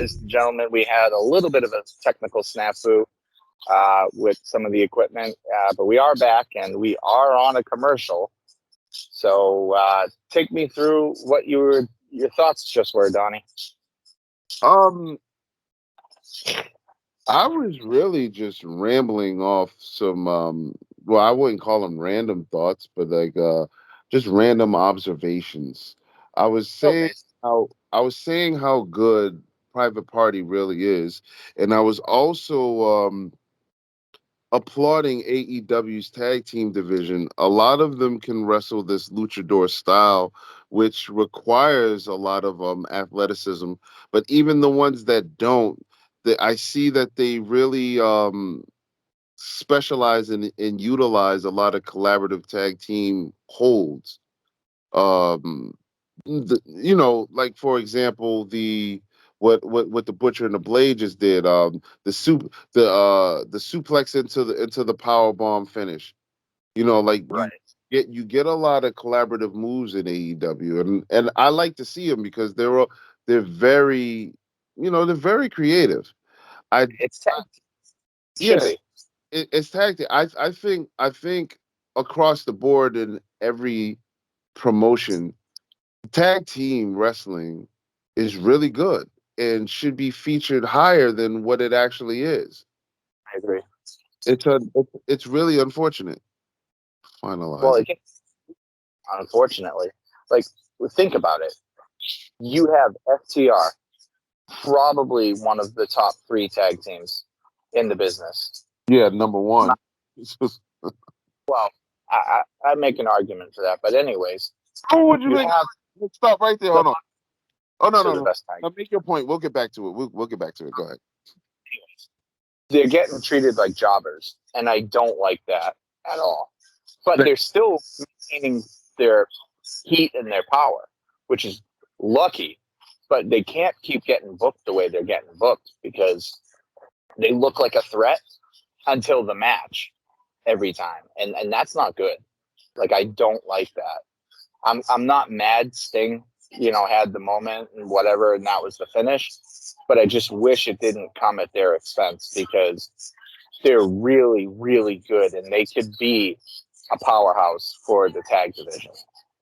apologize, gentlemen. We had a little bit of a technical snafu with some of the equipment, but we are back and we are on a commercial. So take me through what your thoughts just were, Donnie. Um, I was really just rambling off some well, I wouldn't call them random thoughts, but just random observations. I was saying Okay. how good Private Party really is, and I was also applauding AEW's tag team division. A lot of them can wrestle this luchador style, which requires a lot of athleticism. But even the ones that don't, I see that they really specialize and utilize a lot of collaborative tag team holds. Um, like for example, what the Butcher and the Blade just did, the suplex into the power bomb finish. Like Right. you get a lot of collaborative moves in AEW, and I like to see them because they're very they're very creative. I It's tag. Should Yeah, be. it's tactic. I think across the board in every promotion, tag team wrestling is really good and should be featured higher than what it actually is. I agree. It's really unfortunate. Well, Finalizing. it can, unfortunately, like think about it. You have FTR, probably one of the top three tag teams in the business. Yeah, number one. Not, well, I make an argument for that, but anyways, Oh, what you you think? have Let's stop right there. the Hold on. Oh no, Bucks are no, the no. best tag. Now make your point. We'll get back to it. We'll get back to it. Go ahead. They're getting treated like jobbers, and I don't like that at all. But they're still maintaining their heat and their power, which is lucky. But they can't keep getting booked the way they're getting booked because they look like a threat until the match every time, and that's not good. Like I don't like that. I'm not mad Sting, had the moment and whatever, and that was the finish. But I just wish it didn't come at their expense because they're really, really good and they could be a powerhouse for the tag division.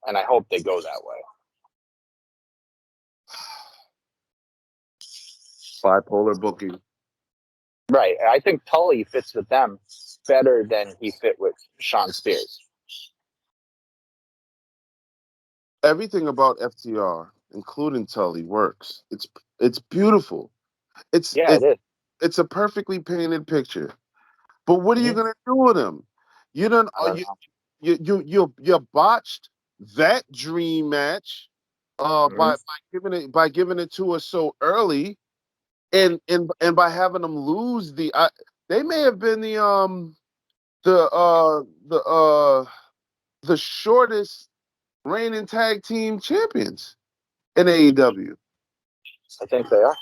And I hope they go that way. Bipolar booking. Right. I think Tully fits with them better than he fit with Sean Spears. Everything about FTR, including Tully, works. It's beautiful. It's Yeah, it, it is. it's a perfectly painted picture. But what are you Mm-hmm. gonna do with him? You don't. I don't know. You botched that dream match Mm-hmm. by giving it to us so early, and by having them lose they may have been the uh the uh the shortest reigning tag team champions in AEW. I think they are.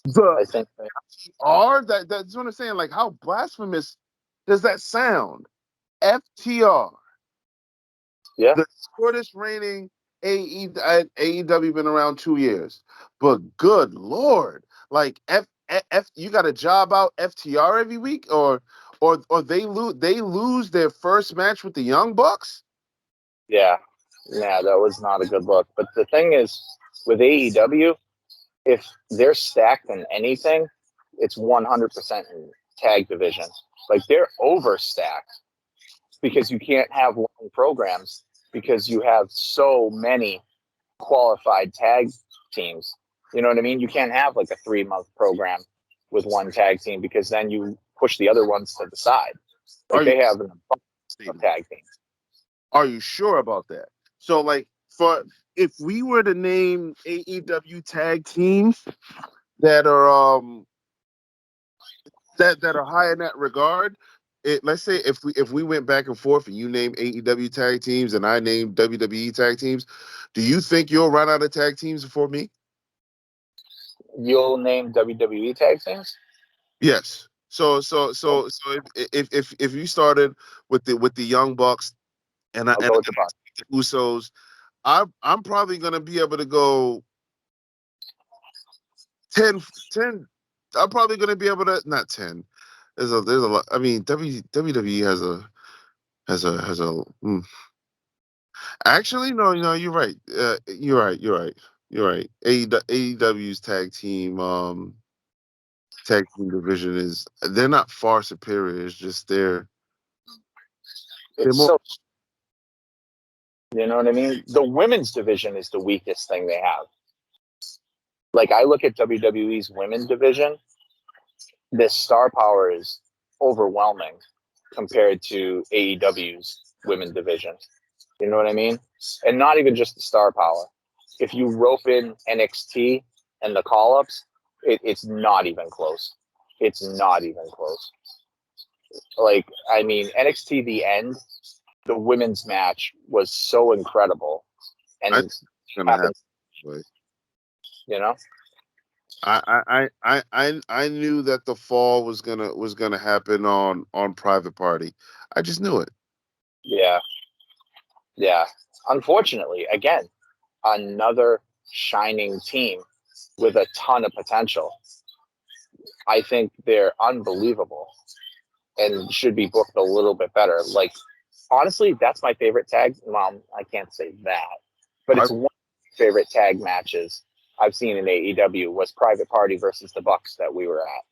The I think they are. that's what I'm saying. Like, how blasphemous does that sound? FTR, Yeah. the shortest reigning AEW, been around 2 years, but good lord, like you got a job out FTR every week, or they lose their first match with the Young Bucks. Yeah. Yeah, that was not a good look. But the thing is, with AEW, if they're stacked in anything, it's 100% in tag division. Like they're overstacked because you can't have long programs because you have so many qualified tag teams. You know what I mean? You can't have like a 3-month program with one tag team because then you push the other ones to the side. Are Like you they have an abundance of tag teams. Are you sure about that? So, like, for if we were to name AEW tag teams that are that are high in that regard, let's say if we went back and forth and you name AEW tag teams and I name WWE tag teams, do you think you'll run out of tag teams before me? You'll name WWE tag teams? Yes. So if you started with the Young Bucks and I'll go with the Bucks. the Usos, I'm probably gonna be able to go 10. I'm probably gonna be able to not 10. There's a lot. I mean, WWE has a. Actually, no, you're right. You're right. AEW's tag team division they're not far superior. It's just they're It's more. so, you know what I mean? The women's division is the weakest thing they have. Like, I look at WWE's women's division, the star power is overwhelming compared to AEW's women's division. You know what I mean? And not even just the star power. If you rope in NXT and the call ups, it's not even close. It's not even close. Like, I mean, NXT the end, the women's match was so incredible. I And think it's gonna happen. happened, Way. you know? I knew that the fall was gonna happen on Private Party. I just knew it. Yeah. Yeah. Unfortunately, again, another shining team with a ton of potential. I think they're unbelievable and should be booked a little bit better. Like, honestly, that's my favorite tag. Well, I can't say that, but I, it's one of my favorite tag matches I've seen in AEW was Private Party versus the Bucks that we were at.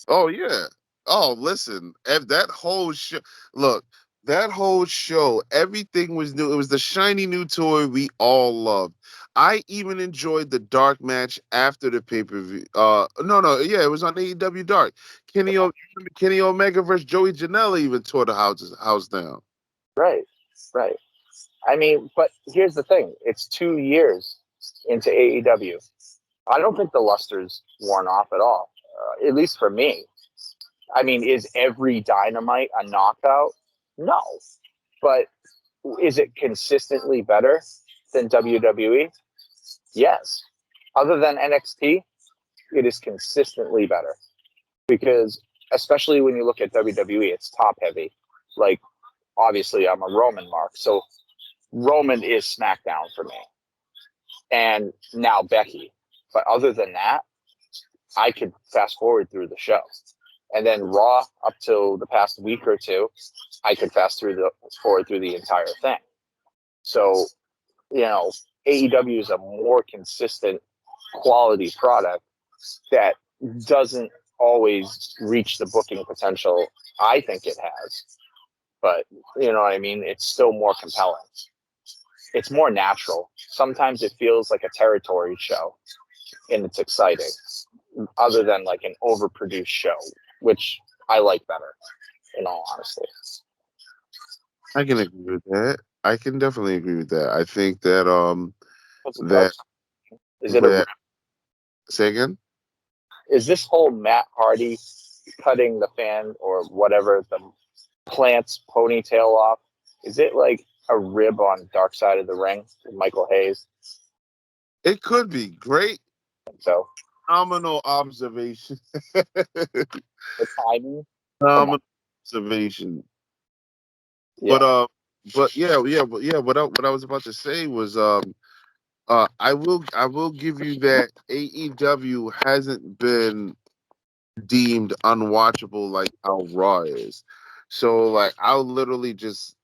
oh yeah. Oh, listen. If that whole show, look, that whole show, everything was new. It was the shiny new toy we all loved. I even enjoyed the dark match after the pay per view. No, yeah, it was on AEW Dark. Kenny Omega versus Joey Janela even tore the house down. Right, right. I mean, but here's the thing: it's 2 years into AEW. I don't think the luster's worn off at all. At least for me. I mean, is every Dynamite a knockout? No, but is it consistently better than WWE? Yes. Other than NXT, it is consistently better because, especially when you look at WWE, it's top heavy. Like, obviously, I'm a Roman mark, so Roman is SmackDown for me, and now Becky. But other than that, I could fast forward through the show. And then Raw, up till the past week or two, I could forward through the entire thing. So, AEW is a more consistent quality product that doesn't always reach the booking potential I think it has. But, you know what I mean? It's still more compelling. It's more natural. Sometimes it feels like a territory show and it's exciting, other than like an overproduced show, which I like better, in all honesty. I can agree with that. I can definitely agree with that. I think that What's it that Is it a that say again. is this whole Matt Hardy cutting the fan or whatever the plant's ponytail off? Is it like a rib on Dark Side of the Ring with Michael Hayes? It could be great. So Phenomenal observation. the timing, come on, Phenomenal observation. yeah, But yeah. What I was about to say was I will give you that AEW hasn't been deemed unwatchable like how Raw is. So like I'll literally just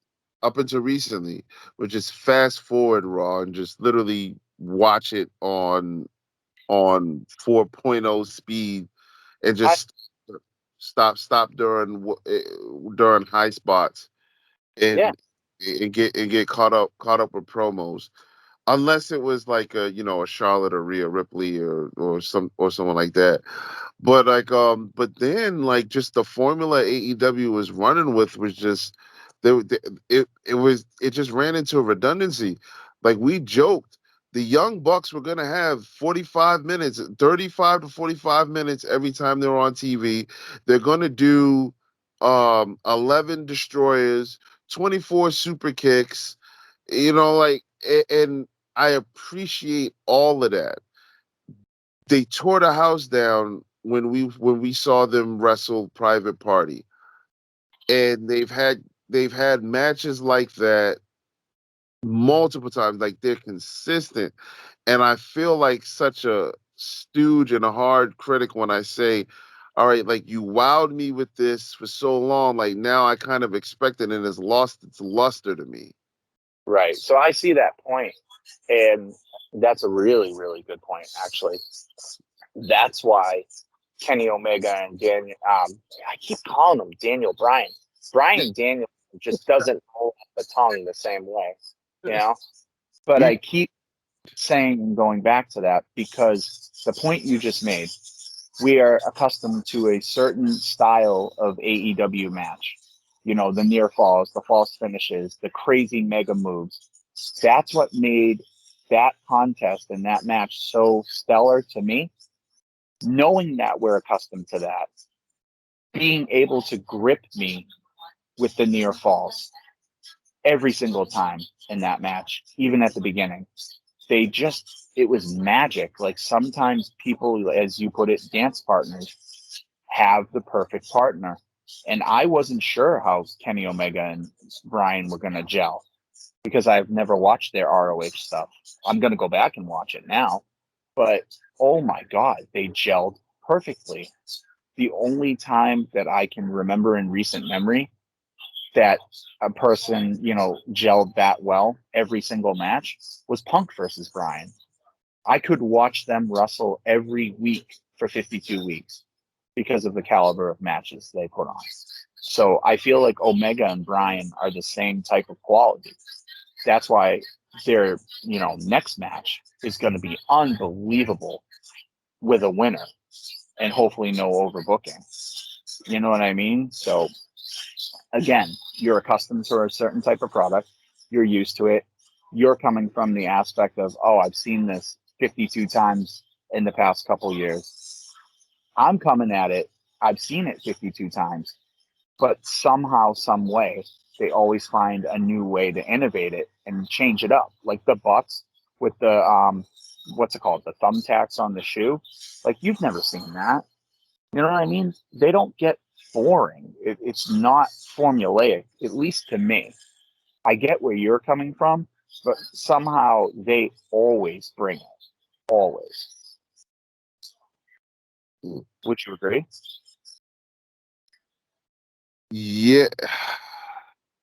up until recently would just fast forward Raw and just literally watch it on 4.0 speed and I, just stop during high spots yeah, and get caught up with promos, unless it was like a Charlotte or Rhea Ripley or someone like that. But but then like just the formula AEW was running with was just it just ran into a redundancy. Like we joked, the Young Bucks were gonna have 45 minutes, 35 to 45 minutes every time they're on TV. They're gonna do 11 destroyers, 24 super kicks, like and I appreciate all of that. They tore the house down when we saw them wrestle Private Party, and they've had matches like that multiple times. Like they're consistent, and I feel like such a stooge and a hard critic when I say, all right, like you wowed me with this for so long, like now I kind of expect it and it's lost its luster to me. Right. So I see that point, and that's a really, really good point, actually. That's why Kenny Omega and Daniel, I keep calling him Daniel Bryan. Brian Daniel just doesn't hold the tongue the same way, you know? But You, I keep saying and going back to that because the point you just made, we are accustomed to a certain style of AEW match. You know, the near falls, the false finishes, the crazy mega moves. That's what made that contest and that match so stellar to me. Knowing that we're accustomed to that, being able to grip me with the near falls every single time in that match, even at the beginning. It was magic. Like sometimes people, as you put it, dance partners have the perfect partner. And I wasn't sure how Kenny Omega and Brian were going to gel because I've never watched their ROH stuff. I'm going to go back and watch it now. But oh my God, they gelled perfectly. The only time that I can remember in recent memory that a person, gelled that well every single match was Punk versus Brian. I could watch them wrestle every week for 52 weeks because of the caliber of matches they put on. So I feel like Omega and Brian are the same type of quality. That's why their, next match is going to be unbelievable with a winner and hopefully no overbooking. You know what I mean? So again, you're accustomed to a certain type of product. You're used to it. You're coming from the aspect of, oh, I've seen this 52 times in the past couple years. I'm coming at it. I've seen it 52 times, but somehow, some way, they always find a new way to innovate it and change it up. Like the Bucks with the what's it called? The thumbtacks on the shoe. Like you've never seen that. You know what I mean? They don't get boring. It's not formulaic, at least to me. I get where you're coming from, but somehow they always bring it. Always. Would you agree? yeah.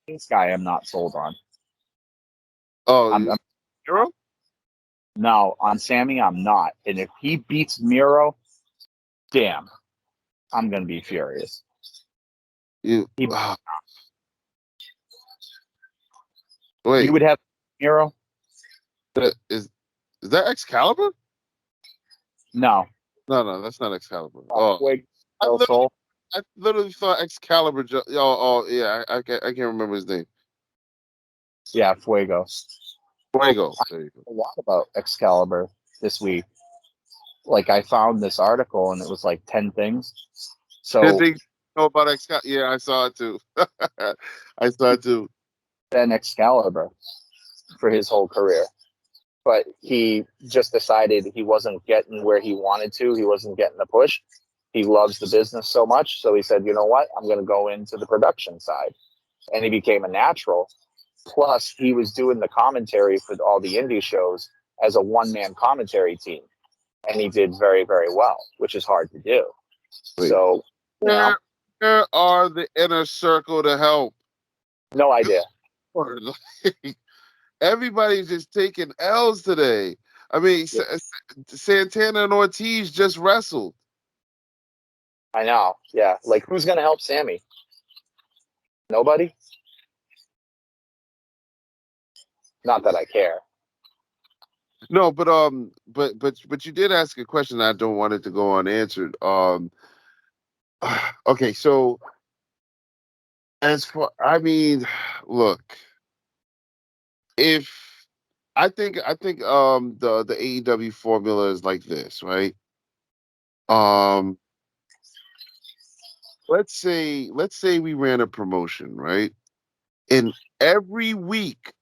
This guy I'm not sold on. Oh, I'm Miro? no, on Sammy, I'm not. And if he beats Miro, damn, I'm gonna be furious. You, He, you wait, would have Miro? is that Excalibur? No. No, that's not Excalibur. Oh, Wig, I El literally, Sol? I literally thought Excalibur. Yeah, I can't remember his name. Yeah, Fuego. Fuego. There you go. A lot about Excalibur this week. Like I found this article and it was like 10 things. Did So they know about Excalibur? Yeah, I saw it too. I saw it too. then Excalibur for his whole career. But he just decided he wasn't getting where he wanted to. He wasn't getting the push. He loves the business so much. So he said, you know what? I'm going to go into the production side. And he became a natural. Plus, he was doing the commentary for all the indie shows as a one-man commentary team. And he did very, very well, which is hard to do. Wait, So, where are the inner circle to help? no idea. Everybody's just taking L's today. I mean, Santana and Ortiz just wrestled. I know. Yeah. Like, who's going to help Sammy? Nobody? Not that I care. No, but you did ask a question I don't want it to go unanswered. Okay, so I mean, look, if I think the AEW formula is like this, right? Um, let's say we ran a promotion, right? And every week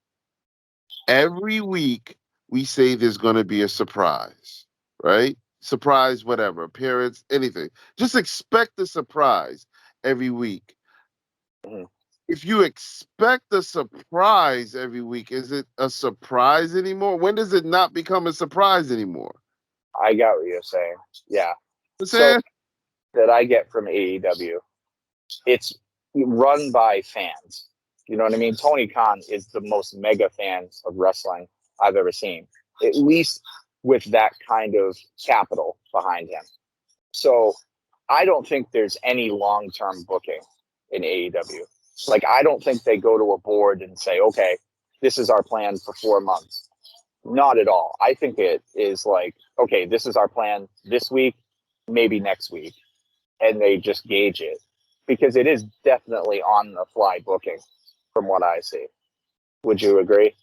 we say there's going to be a surprise, right? Surprise, whatever, appearance, anything. Just expect a surprise every week. Mhm. If you expect a surprise every week, is it a surprise anymore? When does it not become a surprise anymore? I got what you're saying. Yeah. What's So that? that I get from AEW, it's run by fans. You know what I mean? Tony Khan is the most mega fan of wrestling I've ever seen, at least with that kind of capital behind him. So I don't think there's any long term booking in AEW. Like, I don't think they go to a board and say, okay, this is our plan for 4 months. Not at all. I think it is like, okay, this is our plan this week, maybe next week. And they just gauge it because it is definitely on the fly booking from what I see. Would you agree?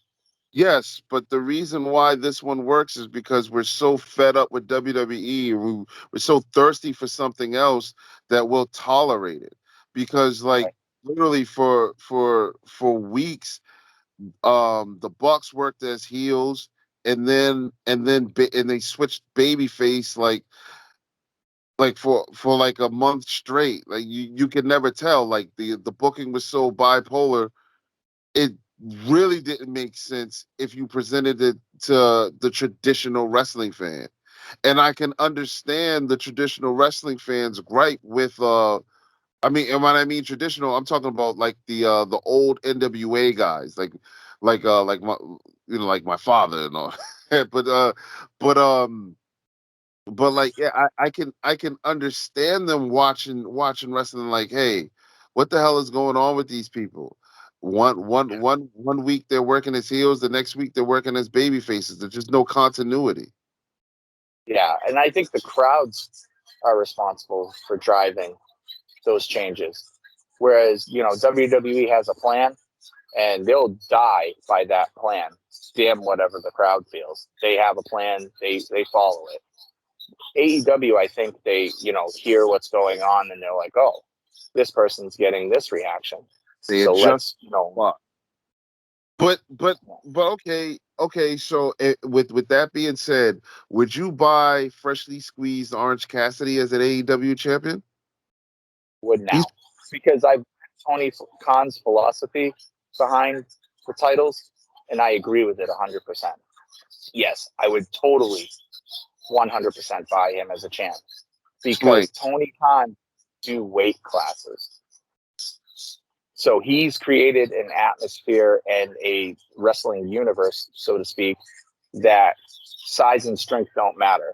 Yes, but the reason why this one works is because we're so fed up with WWE. We're so thirsty for something else that we'll tolerate it. Because like Right. literally for weeks, the Bucks worked as heels, and they switched babyface like for like a month straight. Like you could never tell. Like the booking was so bipolar, it really didn't make sense if you presented it to the traditional wrestling fan. And I can understand the traditional wrestling fans gripe with and when I mean traditional, I'm talking about like the old NWA guys, like my like my father and all. but but um but like yeah, I can understand them watching wrestling like, hey, what the hell is going on with these people? One week they're working as heels, the next week they're working as baby faces. There's just no continuity. Yeah. And I think the crowds are responsible for driving those changes. Whereas, WWE has a plan and they'll die by that plan. Damn whatever the crowd feels. They have a plan, they follow it. AEW, I think they, hear what's going on and they're like, oh, this person's getting this reaction. They So adjust let's, a lot. But okay. So with that being said, would you buy freshly squeezed Orange Cassidy as an AEW champion? would He's now. Because I've Tony Khan's philosophy behind the titles, and I agree with it 100%. Yes, I would totally 100% buy him as a champ explained. because Tony Khan do weight classes. So he's created an atmosphere and a wrestling universe, so to speak, that size and strength don't matter.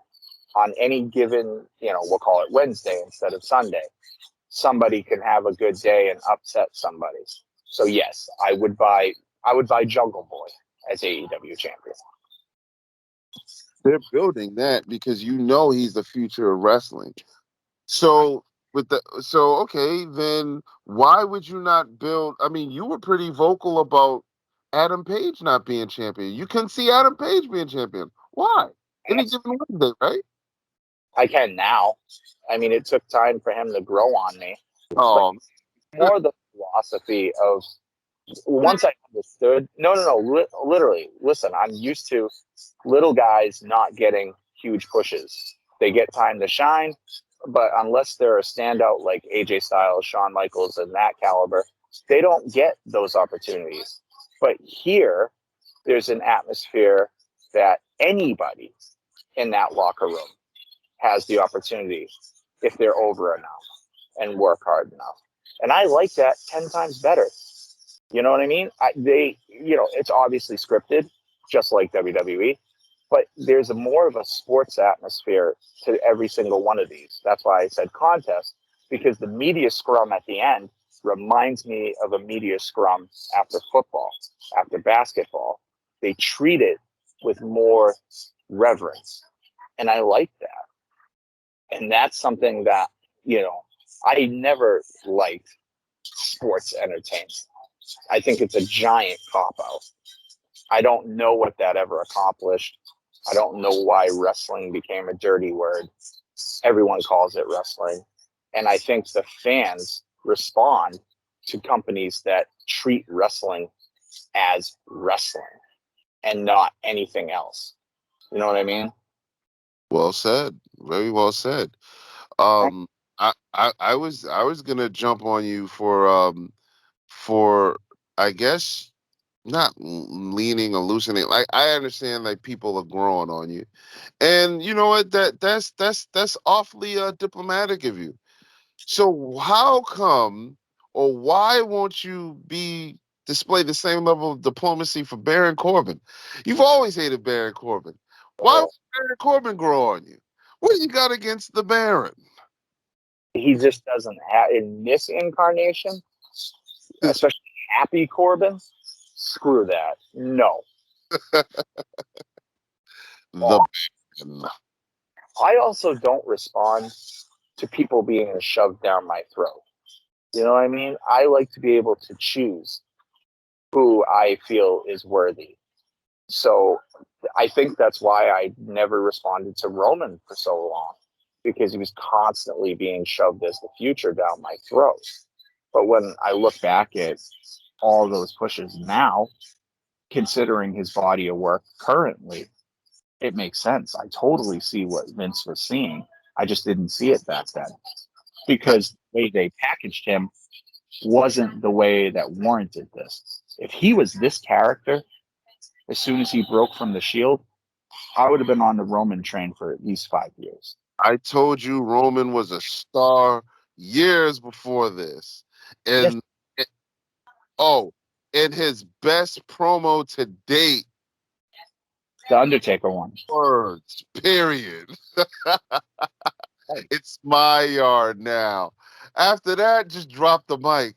On any given, we'll call it Wednesday instead of Sunday, somebody can have a good day and upset somebody. So yes, I would buy Jungle Boy as AEW champion. They're building that because he's the future of wrestling. So okay, then why would you not build? I mean, you were pretty vocal about Adam Page not being champion. You can see Adam Page being champion. Why? Any Yes, given Wednesday, right? I can now. I mean, it took time for him to grow on me, but Oh, more the philosophy of once I understood. No, literally. Listen, I'm used to little guys not getting huge pushes. They get time to shine, but unless they're a standout like AJ Styles, Shawn Michaels, and that caliber, they don't get those opportunities. But here, there's an atmosphere that anybody in that locker room has the opportunity if they're over enough and work hard enough. And I like that 10 times better. You know what I mean? It's obviously scripted, just like WWE, but there's more of a sports atmosphere to every single one of these. That's why I said contest, because the media scrum at the end reminds me of a media scrum after football, after basketball. They treat it with more reverence. And I like that. And that's something that, I never liked sports entertainment. I think it's a giant cop out. I don't know what that ever accomplished. I don't know why wrestling became a dirty word. Everyone calls it wrestling. And I think the fans respond to companies that treat wrestling as wrestling and not anything else. You know what I mean? well said. Very well said. Right. Um, I was gonna jump on you for I guess not leaning or loosening. Like I understand, like people are growing on you, and you know what? That's awfully diplomatic of you. So how come, or why won't you display the same level of diplomacy for Baron Corbin? You've always hated Baron Corbin. Why Uh, would Baron Corbin grow on you? What do you got against the Baron? he just doesn't have in this incarnation, especially Happy Corbin. Screw that. No. The Baron. I also don't respond to people being shoved down my throat. You know what I mean? I like to be able to choose who I feel is worthy. So I think that's why I never responded to Roman for so long, because he was constantly being shoved as the future down my throat. But when I look back at all those pushes now, considering his body of work currently, it makes sense. I totally see what Vince was seeing. I just didn't see it back then because the way they packaged him wasn't the way that warranted this. If he was this character, as soon as he broke from the Shield, I would have been on the Roman train for at least 5 years. I told you Roman was a star years before this. Yes, And oh, in his best promo to date, the Undertaker one. words, period. It's my yard now. After that, just drop the mic.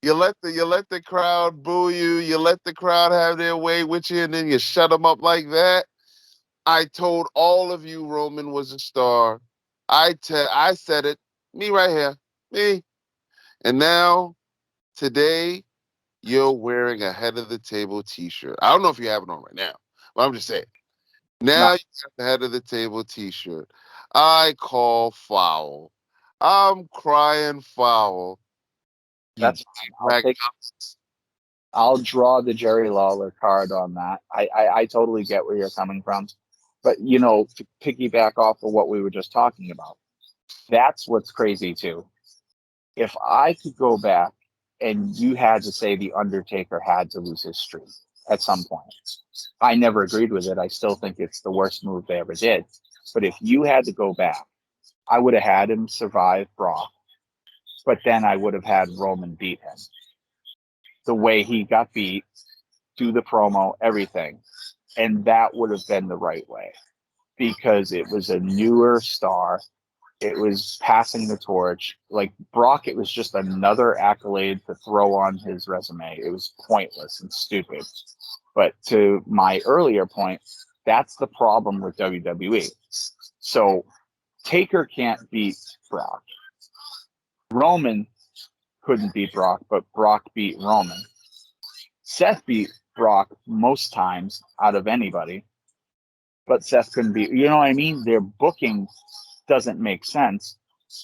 You let the crowd boo you. You let the crowd have their way with you, and then you shut them up like that. I told all of you Roman was a star. I said it. Me right here. Me. And now today you're wearing a head of the table T-shirt. I don't know if you have it on right now, but I'm just saying. No, Now you got the head of the table T-shirt. I call foul. I'm crying foul. You that's fine. drag. I'll draw the Jerry Lawler card on that. I totally get where you're coming from. But, to piggyback off of what we were just talking about, that's what's crazy too. If I could go back and you had to say The Undertaker had to lose his streak at some point, I never agreed with it. I still think it's the worst move they ever did. But if you had to go back, I would have had him survive Brock, but then I would have had Roman beat him. The way he got beat, do the promo, everything. And that would have been the right way because it was a newer star. It was passing the torch. Like Brock, it was just another accolade to throw on his resume. It was pointless and stupid. But to my earlier point, that's the problem with WWE. So Taker can't beat Brock. Roman couldn't beat Brock, but Brock beat Roman. Seth beat Brock most times out of anybody, but Seth couldn't beat. You know what I mean? Their booking doesn't make sense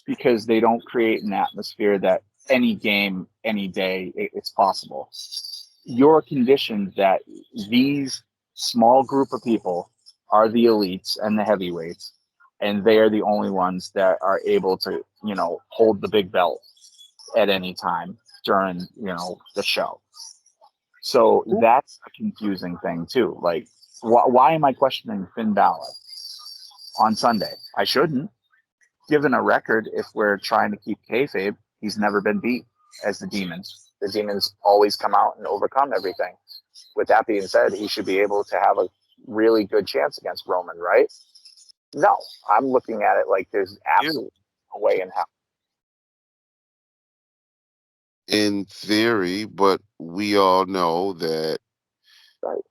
because they don't create an atmosphere that any game, any day, it's possible. You're conditioned that these small group of people are the elites and the heavyweights, and they are the only ones that are able to, hold the big belt at any time during, the show. So that's a confusing thing too. Like, why am I questioning Finn Balor on Sunday? I shouldn't. Given a record, if we're trying to keep kayfabe, he's never been beat as the Demons. The Demons always come out and overcome everything. With that being said, he should be able to have a really good chance against Roman, right? No, I'm looking at it like there's absolutely no way in hell. In theory, but we all know that Right.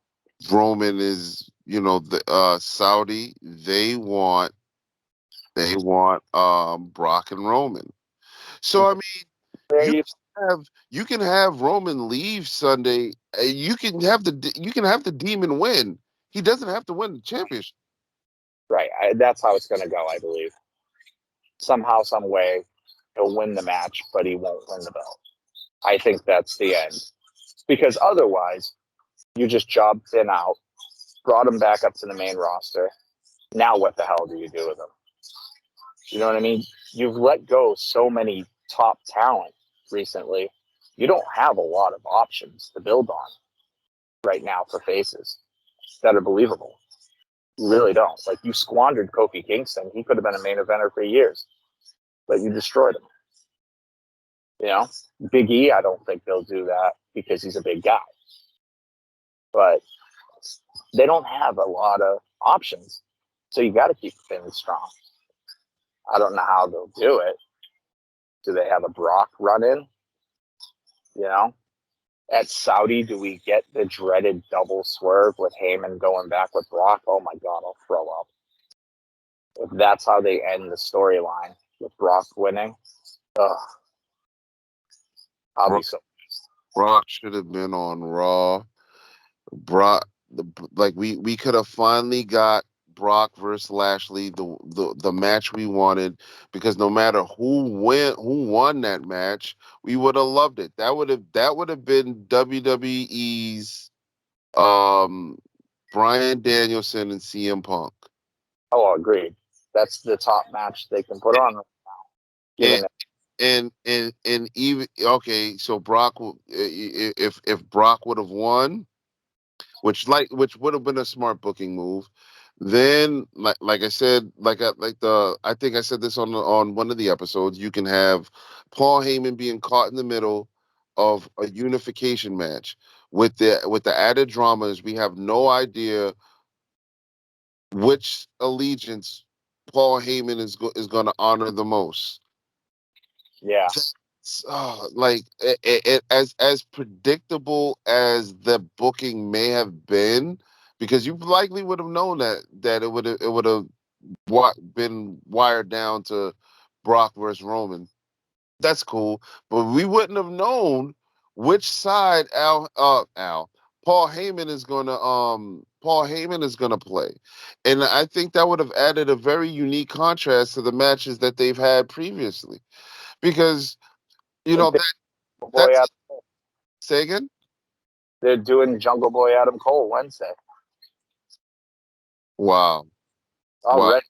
Roman is, the Saudi. They want Brock and Roman. So I mean, There you you you can have Roman leave Sunday. You can have the Demon win. He doesn't have to win the championship. right. That's how it's going to go, I believe. Somehow, some way, he'll win the match, but he won't win the belt. I think that's the end. Because otherwise, you just jobbed Finn out, brought him back up to the main roster. Now, what the hell do you do with him? You know what I mean? You've let go so many top talent recently. You don't have a lot of options to build on. right now for faces that are believable. You really don't. Like, you squandered Kofi Kingston. He could have been a main eventer for years, but you destroyed him. You know, Big E, I don't think they'll do that because he's a big guy. But they don't have a lot of options. So you got to keep Finn strong. I don't know how they'll do it. Do they have a Brock run in? You know, at Saudi, do we get the dreaded double swerve with Heyman going back with Brock? Oh my God, I'll throw up. If that's how they end the storyline with Brock winning, ugh, I'll be so. Brock should have been on Raw. Brock, like we could have finally got Brock versus Lashley, the match we wanted, because no matter who won that match, we would have loved it. That would have been WWE's Bryan Danielson and CM Punk. Oh, agreed. That's the top match they can put on right now. Given And even okay, so Brock, if Brock would have won, which would have been a smart booking move. Then, like I said, I think I said this on one of the episodes. You can have Paul Heyman being caught in the middle of a unification match with the added drama is we have no idea which allegiance Paul Heyman is going to honor the most. yeah, Like as predictable as the booking may have been, because you likely would have known that it would have been wired down to Brock versus Roman. That's cool, but we wouldn't have known which side Paul Heyman is gonna play, and I think that would have added a very unique contrast to the matches that they've had previously, because you know Boy, that's say again. they're doing Jungle Boy Adam Cole Wednesday Wow, wow, already.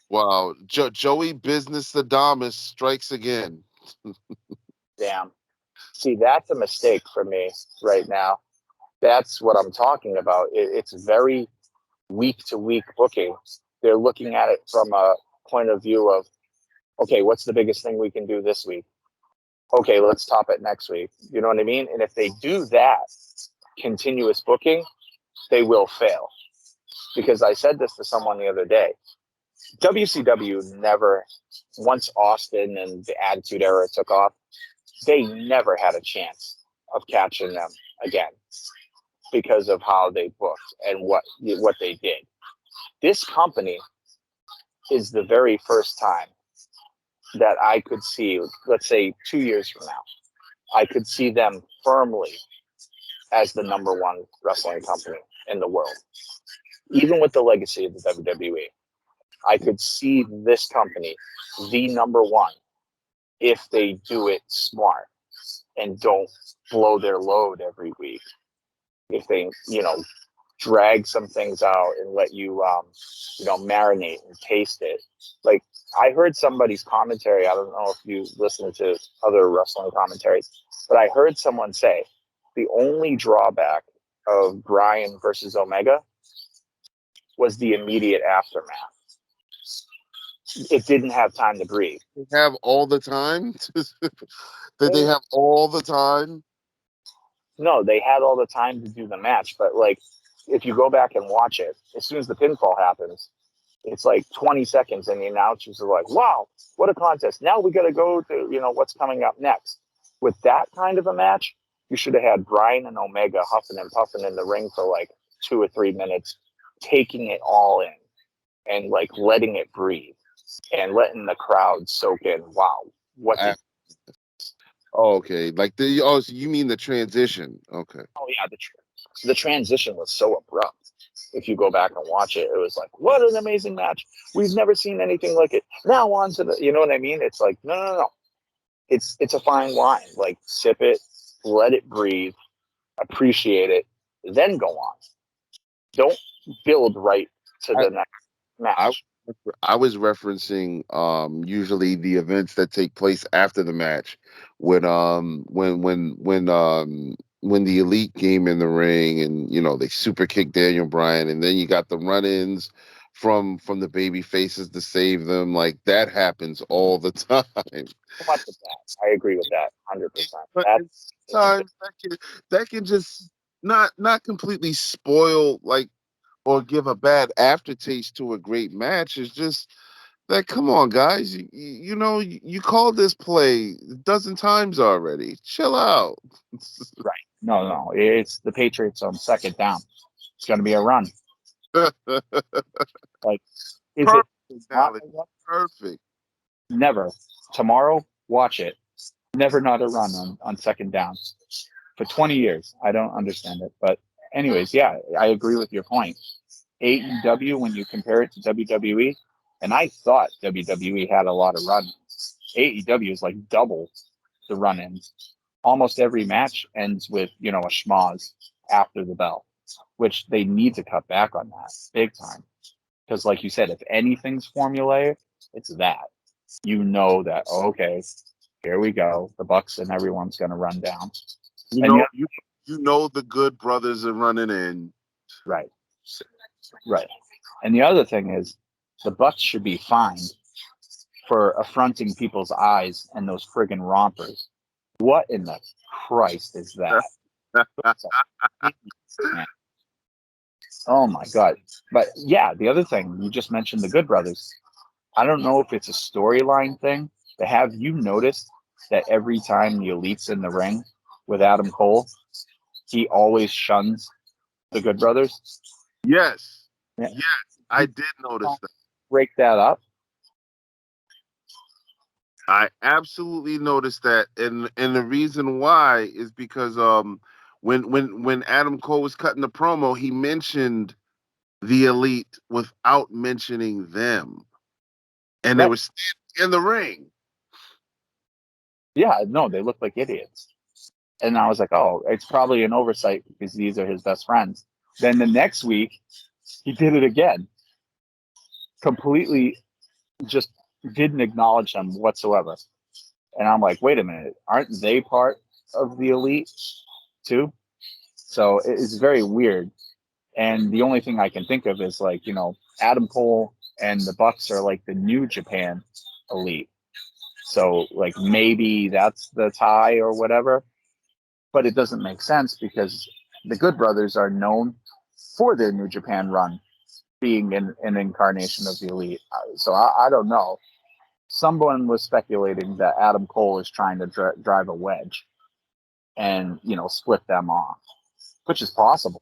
wow. Joey Business Adamas strikes again. Damn. See, that's a mistake for me right now. That's what I'm talking about. It's very week to week booking. They're looking at it from a point of view of, okay, what's the biggest thing we can do this week? Okay, let's top it next week. You know what I mean? And if they do that continuous booking, they will fail. Because I said this to someone the other day. WCW never, once Austin and the Attitude Era took off, they never had a chance of catching them again because of how they booked and what they did. This company is the very first time that I could see, let's say 2 years from now, I could see them firmly as the number one wrestling company in the world. Even with the legacy of the WWE, I could see this company the number one if they do it smart and don't blow their load every week. If they, drag some things out and let you, marinate and taste it. Like, I heard somebody's commentary. I don't know if you listen to other wrestling commentaries, but I heard someone say the only drawback of Bryan versus Omega was the immediate aftermath. It didn't have time to breathe. They have all the time. Did they have all the time? No, they had all the time to do the match, but like, if you go back and watch it, as soon as the pinfall happens, it's like 20 seconds, and the announcers are like, "Wow, what a contest! Now we got to go to what's coming up next." With that kind of a match, you should have had Bryan and Omega huffing and puffing in the ring for like 2 or 3 minutes, taking it all in and like letting it breathe and letting the crowd soak in. Wow, what did Oh, okay. So you mean the transition? Okay. Oh yeah, the transition was so abrupt. If you go back and watch it, it was like, what an amazing match. We've never seen anything like it. Now on to the, you know what I mean? It's like, no. It's a fine wine. Like, sip it, let it breathe, appreciate it, then go on. Don't build right to the next I, match. I was referencing usually the events that take place after the match when when the Elite came in the ring, and they super kicked Daniel Bryan, and then you got the run-ins from the baby faces to save them. Like that happens all the time. So much of that. I agree with that 100%. But That's sometimes that can just not completely spoil, like, or give a bad aftertaste to a great match. It's just that, come on, guys, you called this play a dozen times already. Chill out. right. No. It's the Patriots on second down. It's going to be a run. Like, is it Perfect not analogy. a run? Perfect. Never. Tomorrow, watch it. Never not a run on second down. For 20 years. I don't understand it. But anyways, yeah, I agree with your point. AEW, when you compare it to WWE, and I thought WWE had a lot of run. AEW is like double the run-ins. Almost every match ends with, a schmoz after the bell, which they need to cut back on that big time. Because like you said, if anything's formulaic, it's that. You know that, okay, here we go. The Bucks and everyone's going to run down. You And know, yeah, the good brothers are running in. right. Right. And the other thing is the Bucks should be fined for affronting people's eyes and those friggin' rompers. What in the Christ is that? Oh my God. But yeah, the other thing, you just mentioned the Good Brothers. I don't know if it's a storyline thing, but have you noticed that every time the Elite's in the ring with Adam Cole, he always shuns the Good Brothers? Yes. Yeah. Yes, I did notice that. Break that up. I absolutely noticed that, and the reason why is because when Adam Cole was cutting the promo, he mentioned the Elite without mentioning them, and they Right. were standing in the ring. Yeah, no, they look like idiots. And I was like, oh, it's probably an oversight because these are his best friends. Then the next week, he did it again. Completely just didn't acknowledge them whatsoever. And I'm like, wait a minute, aren't they part of the Elite too? So it's very weird. And the only thing I can think of is like, Adam Cole and the Bucks are like the New Japan Elite. So like maybe that's the tie or whatever. But it doesn't make sense because the Good Brothers are known for their New Japan run being an incarnation of the Elite. So I don't know. Someone was speculating that Adam Cole is trying to drive a wedge and, split them off, which is possible.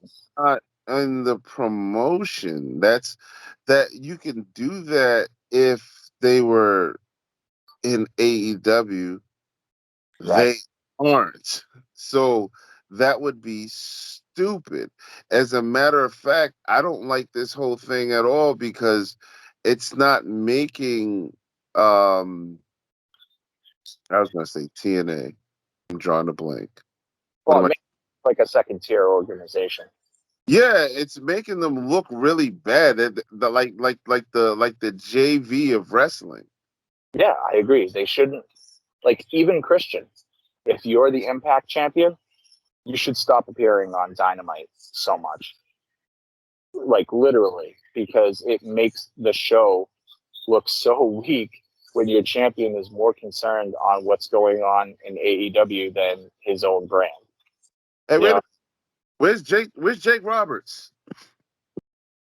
And the promotion, that you can do that if they were in AEW. Right. They aren't. So that would be stupid. As a matter of fact, I don't like this whole thing at all because it's not making I was gonna say TNA. I'm drawing a blank. What Well, am it I makes it like a second tier organization. Yeah, it's making them look really bad. Like the JV of wrestling. Yeah, I agree. They shouldn't, like, even Christian, if you're the Impact champion, you should stop appearing on Dynamite so much. Like, literally, because it makes the show look so weak when your champion is more concerned on what's going on in AEW than his own brand. Hey, You wait a know, minute. Where's Jake Roberts?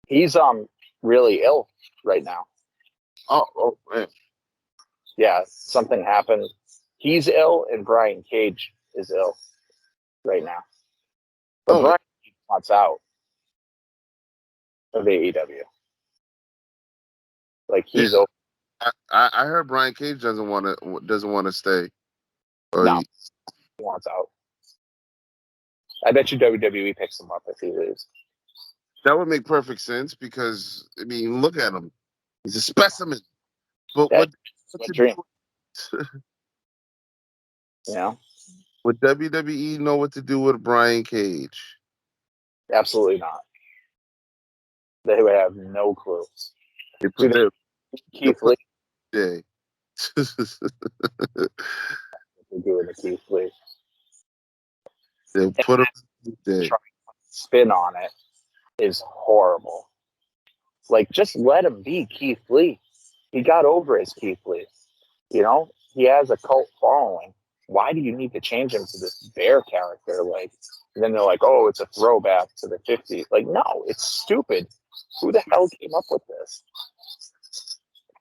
he's really ill right now. Oh man. Yeah, something happened. He's ill, and Brian Cage is ill right now. But Oh, Brian Cage wants out of AEW. Like yeah. he's over. I heard Brian Cage doesn't want to stay. Or No, he wants out. I bet you WWE picks him up if he leaves. that would make perfect sense because I mean, look at him. He's a specimen. But That's what a to dream. do? You know, Would WWE know what to do with Brian Cage? absolutely not. They would have no clue. They Do put their they they'll Keith Lee? put day. They do in the Keith Lee. They put him. They Trying to spin on it is horrible. Like, just let him be Keith Lee. He got over his Keith Lee. You know, he has a cult following. Why do you need to change him to this bear character? Like, and then they're like, oh, it's a throwback to the 50s. Like, no, it's stupid. Who the hell came up with this?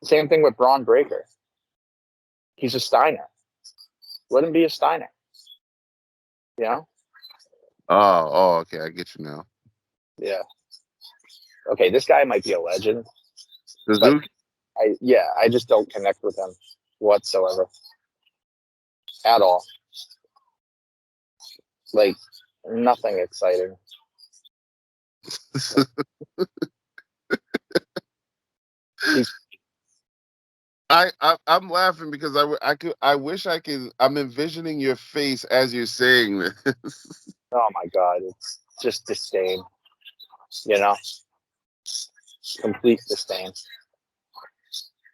Same thing with Braun Breaker. He's a Steiner. Let him be a Steiner. You know? okay, I get you now. Yeah. Okay, this guy might be a legend, but Suzuki. I just don't connect with him whatsoever. At all. Like, nothing exciting. He's I'm laughing because I wish I could. I'm envisioning your face as you're saying this. oh my god, it's just disdain. You know? Complete disdain.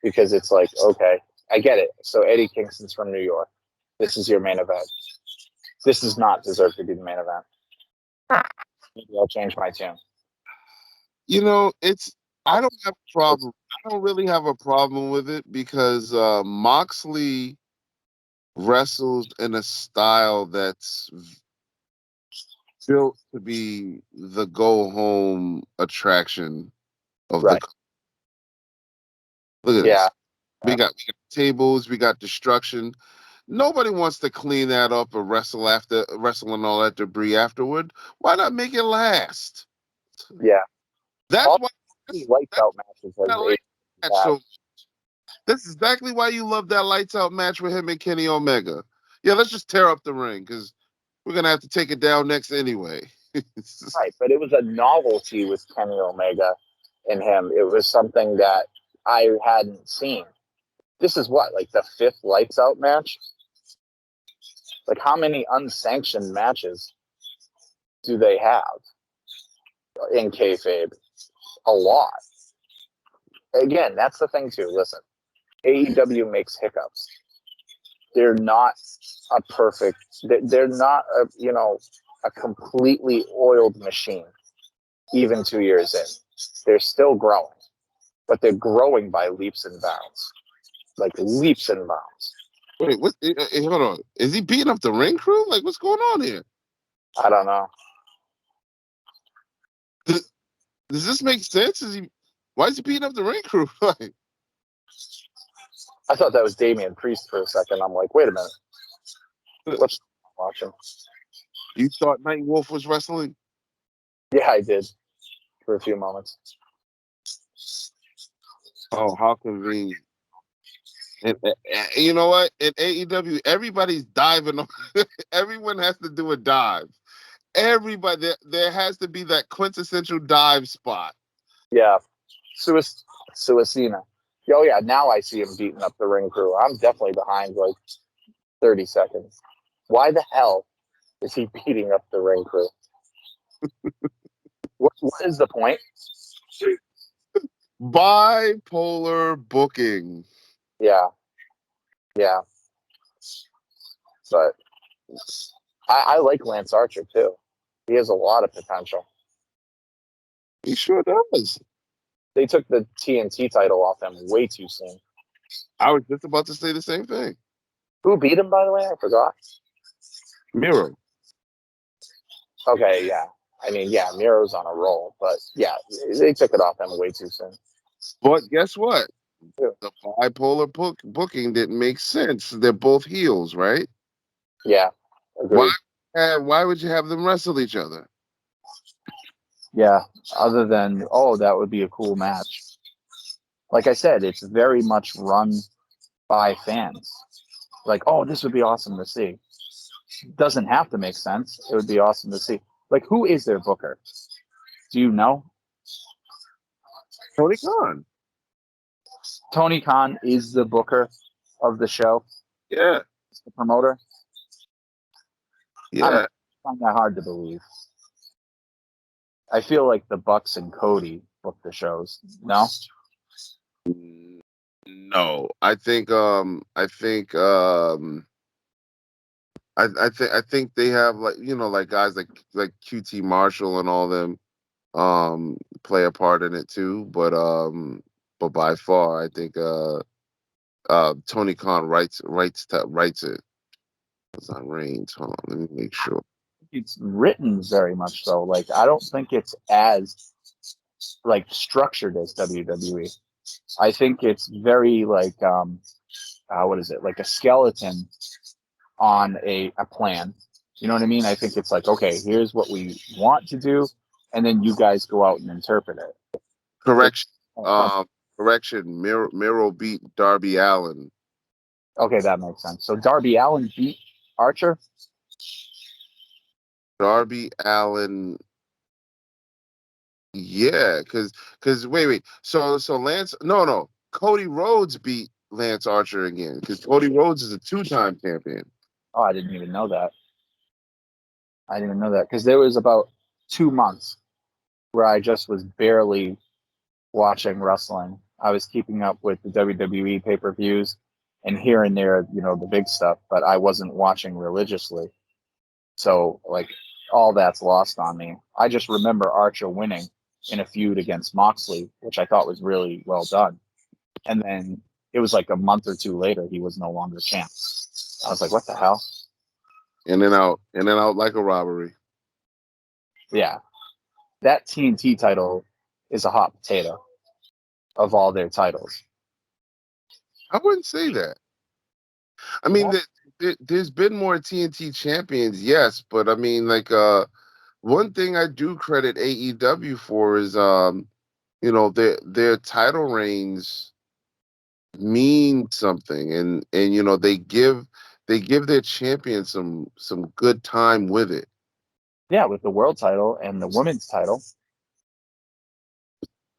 Because it's like, okay, I get it. So Eddie Kingston's from New York. This is your main event. This does not deserve to be the main event. Maybe I'll change my tune. You know, I don't have a problem. I don't really have a problem with it because Moxley wrestles in a style that's built to be the go home attraction of Right. Look at Yeah. this. We got tables, we got destruction. Nobody wants to clean that up or wrestling all that debris afterward. Why not make it last? Yeah. That's All why these lights out matches that has light match. have. So that's exactly why you love that lights out match with him and Kenny Omega. Yeah, let's just tear up the ring because we're gonna have to take it down next anyway. Right, but it was a novelty with Kenny Omega and him. It was something that I hadn't seen. This is what, like the fifth lights out match? Like, how many unsanctioned matches do they have in kayfabe? A lot. Again, that's the thing too. Listen, AEW makes hiccups. They're not a perfect. They're not a completely oiled machine. Even 2 years in, they're still growing, but they're growing by leaps and bounds, like leaps and bounds. Wait, what? Hold on. Is he beating up the ring crew? Like, what's going on here? I don't know. Does this make sense? Why is he beating up the ring crew? Like, I thought that was Damian Priest for a second. I'm like, wait a minute. What's watching? you thought Night Wolf was wrestling? Yeah, I did for a few moments. Oh, how convenient. And, you know what? In AEW, everybody's diving. Everyone has to do a dive. Everybody, there has to be that quintessential dive spot. Yeah, Suicina. Oh yeah, now I see him beating up the ring crew. I'm definitely behind like 30 seconds. Why the hell is he beating up the ring crew? What is the point? Bipolar booking. Yeah, yeah. But I like Lance Archer too. He has a lot of potential. He sure does. They took the TNT title off him way too soon. I was just about to say the same thing. Who beat him, by the way? I forgot. Miro. Okay, yeah. I mean, yeah, Miro's on a roll, but yeah, they took it off him way too soon. But guess what? Yeah. The bipolar booking didn't make sense. They're both heels, right? Yeah, Why? agreed. Why would you have them wrestle each other? Yeah, other than, oh, that would be a cool match. Like I said, it's very much run by fans. Like, oh, this would be awesome to see. Doesn't have to make sense. It would be awesome to see. Like, who is their booker? Do you know? Tony Khan. Tony Khan is the booker of the show, Yeah. the promoter. Yeah. I find that hard to believe. I feel like the Bucks and Cody book the shows. No? No. I think I think they have like like guys like QT Marshall and all them play a part in it too. But by far I think Tony Khan writes it. It's on Reigns. Hold on, let me make sure. It's written very much so. Like I don't think it's as like structured as WWE. I think it's very like what is it? Like a skeleton on a plan. You know what I mean? I think it's like, okay, here's what we want to do, and then you guys go out and interpret it. Correction. Correction. Miro beat Darby Allin. Okay, that makes sense. So Darby Allin beat Archer. Darby Allin. Yeah, because wait. So Lance, no. Cody Rhodes beat Lance Archer again because Cody Rhodes is a 2-time champion. Oh, I didn't even know that. I didn't even know that because there was about 2 months where I just was barely watching wrestling. I was keeping up with the WWE pay-per-views and here and there, the big stuff, but I wasn't watching religiously. So, like, all that's lost on me. I just remember Archer winning in a feud against Moxley, which I thought was really well done. And then it was like a month or two later, he was no longer champ. I was like, what the hell? In and out like a robbery. Yeah. That TNT title is a hot potato of all their titles. I wouldn't say that. I mean, there's been more TNT champions, yes, but I mean, like, one thing I do credit AEW for is, their title reigns mean something, and they give their champion some good time with it. Yeah, with the world title and the women's title,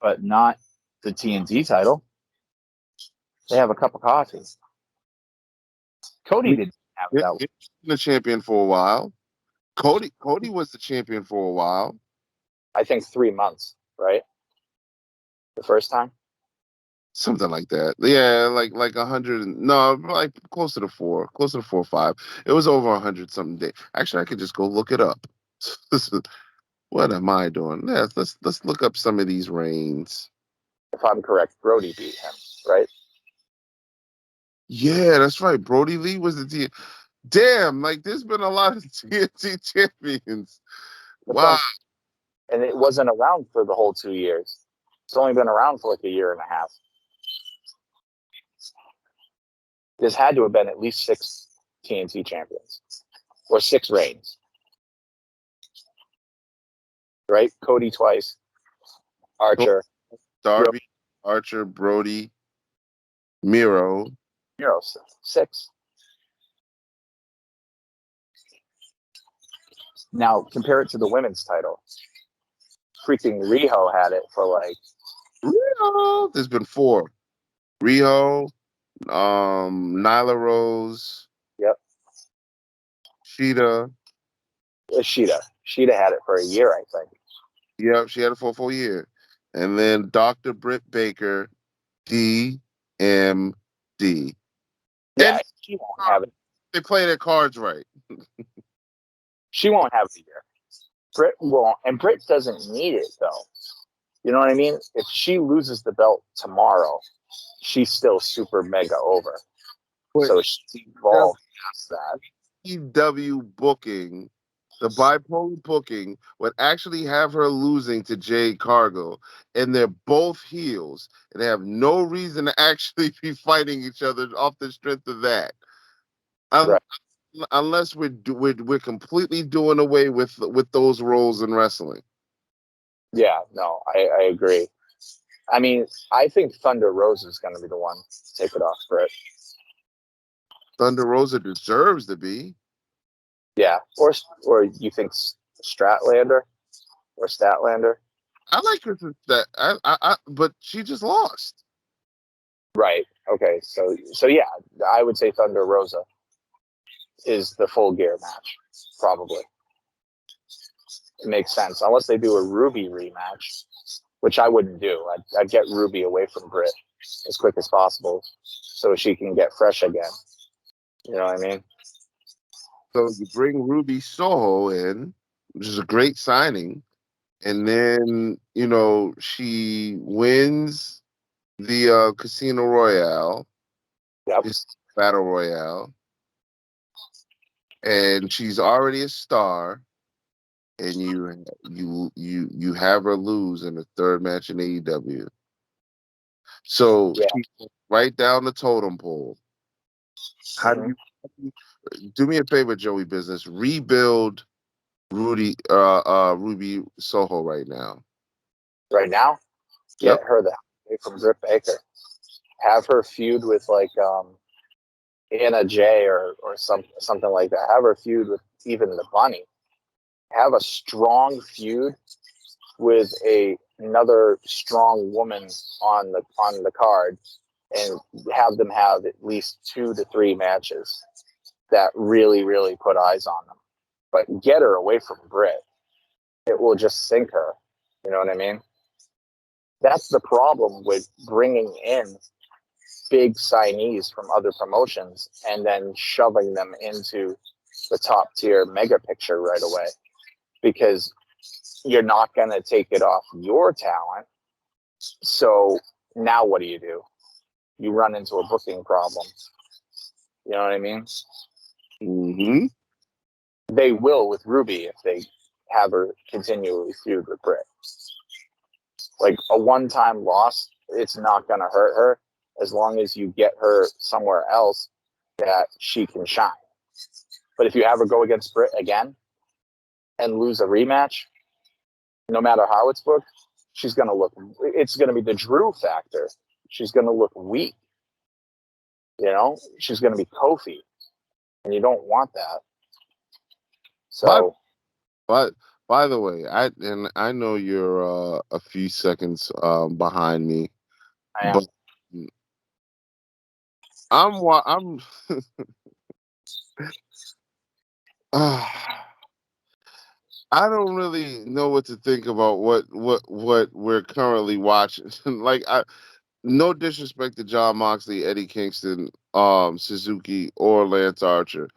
but not the TNT title. They have a cup of coffee. Cody didn't have that. He's been the champion for a while. Cody was the champion for a while. I think 3 months, right? The first time. Something like that. Yeah, like 100. No, like closer to 4 or 5. It was over 100 something day. Actually, I could just go look it up. What am I doing? Yeah, let's look up some of these reigns. If I'm correct, Brody beat him, right? Yeah, that's right. Brody Lee was the T. Damn, like there's been a lot of TNT champions. Wow. And it wasn't around for the whole 2 years. It's only been around for like a year and a half. There's had to have been at least 6 TNT champions or 6 reigns, right? Cody twice, Archer, Darby, Archer, Brody, Miro. 6. Now compare it to the women's title. Freaking Riho had it for like Riho. There's been 4. Riho, Nyla Rose. Yep. Sheeta. Sheeta had it for a year, I think. Yep, she had it for a full year. And then Dr. Britt Baker, DMD. Yeah, and she won't have it. They play their cards right. She won't have the year. Britt won't, and Britt doesn't need it though. You know what I mean? If she loses the belt tomorrow, she's still super mega over. So she's evolved past that. AEW booking, the bipolar booking, would actually have her losing to Jade Cargill, and they're both heels, and they have no reason to actually be fighting each other off the strength of that. Right. Unless we're completely doing away with those roles in wrestling. Yeah, no, I agree. I mean, I think Thunder Rosa is going to be the one to take it off Britt. Thunder Rosa deserves to be. Yeah, or you think Statlander or Statlander? I like her that. But she just lost. Right. Okay. So yeah, I would say Thunder Rosa is the Full Gear match, probably. It makes sense, unless they do a Ruby rematch, which I wouldn't do. I'd get Ruby away from Britt as quick as possible so she can get fresh again. You know what I mean? So you bring Ruby Soho in, which is a great signing, and then she wins the Casino Royale, Yep. this Battle Royale, and she's already a star. And you have her lose in the third match in AEW. So Yeah. she's right down the totem pole. How do you do me a favor, Joey Business? Rebuild Ruby Soho right now. Right now, get Yep. her the hell away from Britt Baker. Have her feud with like Anna Jay or something like that. Have her feud with even the Bunny. Have a strong feud with another strong woman on the card, and have them have at least 2 to 3 matches that really, really put eyes on them. But get her away from Britt. It will just sink her. You know what I mean? That's the problem with bringing in big signees from other promotions and then shoving them into the top tier mega picture right away, because you're not going to take it off your talent. So now what do? You run into a booking problem. You know what I mean? Mm-hmm. They will with Ruby if they have her continually feud with Britt. Like a one-time loss, it's not going to hurt her as long as you get her somewhere else that she can shine. But if you have her go against Britt again and lose a rematch, no matter how it's booked, she's going to look, it's going to be the Drew factor. She's going to look weak. She's going to be Kofi, and you don't want that. So, by the way, I know you're a few seconds behind me, I am. but I'm I don't really know what to think about what we're currently watching. Like, no disrespect to John Moxley, Eddie Kingston, Suzuki, or Lance Archer.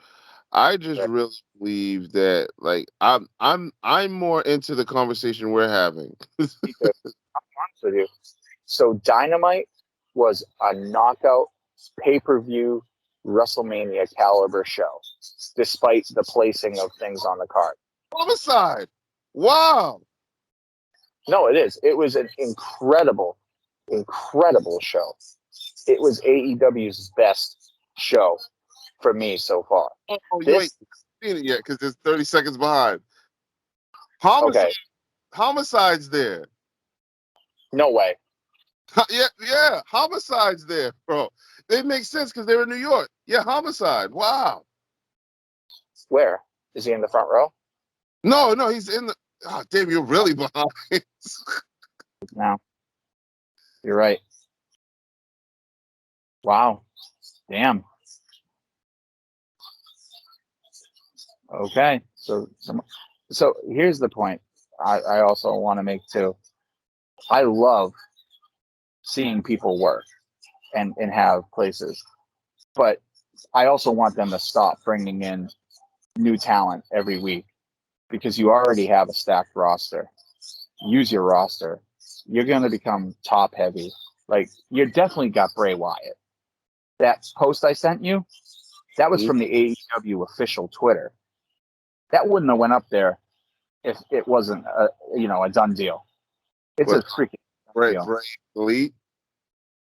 I just really believe that, like, I'm more into the conversation we're having. I'm honest with you. So Dynamite was a knockout pay-per-view WrestleMania caliber show, despite the placing of things on the card. Homicide! Wow! No, it is. It was an incredible, incredible show. It was AEW's best show for me so far. Oh, you ain't seen it yet because it's 30 seconds behind. Homicide's there. No way. Yeah, Homicide's there, bro. They make sense because they're in New York. Yeah, Homicide. Wow. Where? Is he in the front row? No, he's in the. Oh, damn, you're really behind. No. You're right. Wow. Damn. Okay. So here's the point I also want to make too. I love seeing people work and have places, but I also want them to stop bringing in new talent every week, because you already have a stacked roster. Use your roster. You're going to become top heavy. Like, you definitely got Bray Wyatt. That post I sent you, that was from the AEW official Twitter. That wouldn't have went up there if it wasn't a done deal. It's a freaking Bray Elite.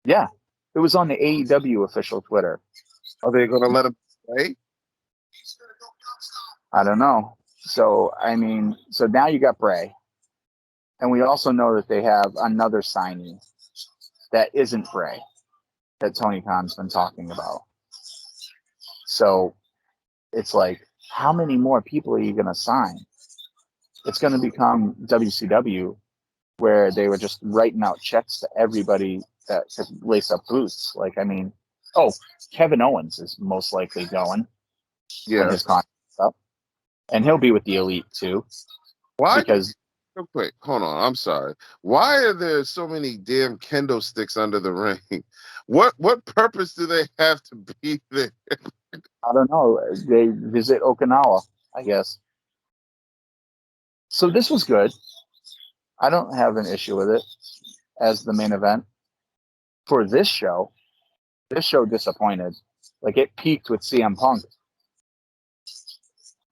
Yeah, it was on the AEW official Twitter. Are they going to let him play? I don't know. So now you got Bray, and we also know that they have another signing that isn't Bray that Tony Khan's been talking about. So it's like, how many more people are you going to sign? It's going to become WCW, where they were just writing out checks to everybody that could lace up boots. Like, Kevin Owens is most likely going when his contract's up, and he'll be with the Elite too. Why? Because real quick, hold on. I'm sorry. Why are there so many damn kendo sticks under the ring? What purpose do they have to be there? I don't know. They visit Okinawa, I guess. So this was good. I don't have an issue with it as the main event. For this show disappointed. Like it peaked with CM Punk.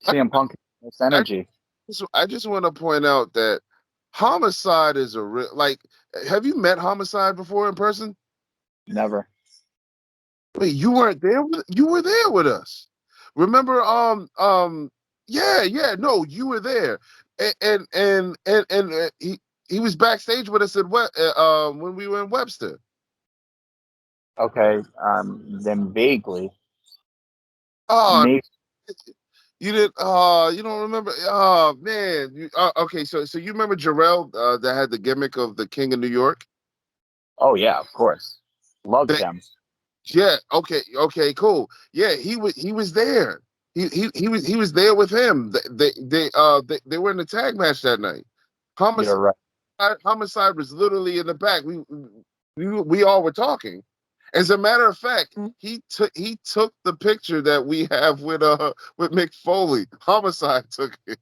CM Punk has I energy. I just want to point out that Homicide is a real like. Have you met Homicide before in person? Never. Wait, you weren't there. You were there with us. Remember? Yeah. No, you were there, and he was backstage with us at when we were in Webster. Okay. Then vaguely, Oh, maybe. you did. You don't remember? Oh man. Okay, so you remember Jarrell that had the gimmick of the King of New York? Oh yeah, of course. Loved him. Yeah. Okay. Cool. Yeah. He was there. He was there with him. They were in the tag match that night. You're Homicide right. Homicide was literally in the back. We all were talking. As a matter of fact, he took the picture that we have with Mick Foley. Homicide took it.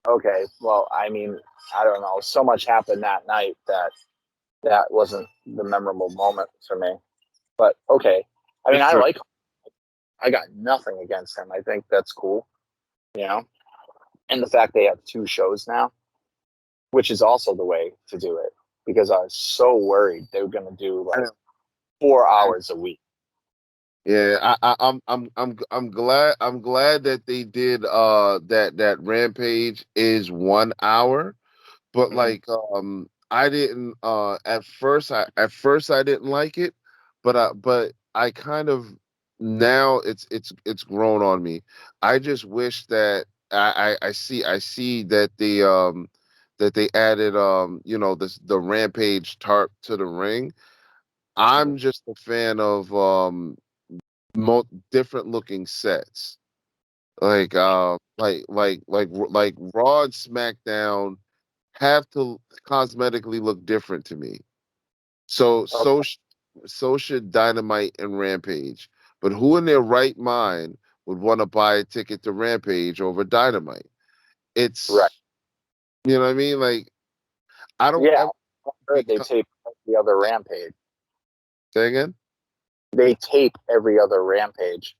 Okay, well, I mean, I don't know. So much happened that night that that wasn't the memorable moment for me. But okay, I mean, That's I true. like. I got nothing against him. I think that's cool, you know. And the fact they have two shows now, which is also the way to do it, because I was so worried they were going to do like 4 hours a week. Yeah, I'm glad that they did that Rampage is 1 hour, but Mhm. like I didn't at first I didn't like it, but I kind of now it's grown on me. I just wish that I see that they added the Rampage tarp to the ring. I'm just a fan of different looking sets. Like Raw and SmackDown have to cosmetically look different to me. So Okay, so sh- so should Dynamite and Rampage. But who in their right mind would want to buy a ticket to Rampage over Dynamite? right. It's you know what I mean. Like I don't Yeah, ever I be heard they tape every other Rampage. say again. They tape every other Rampage,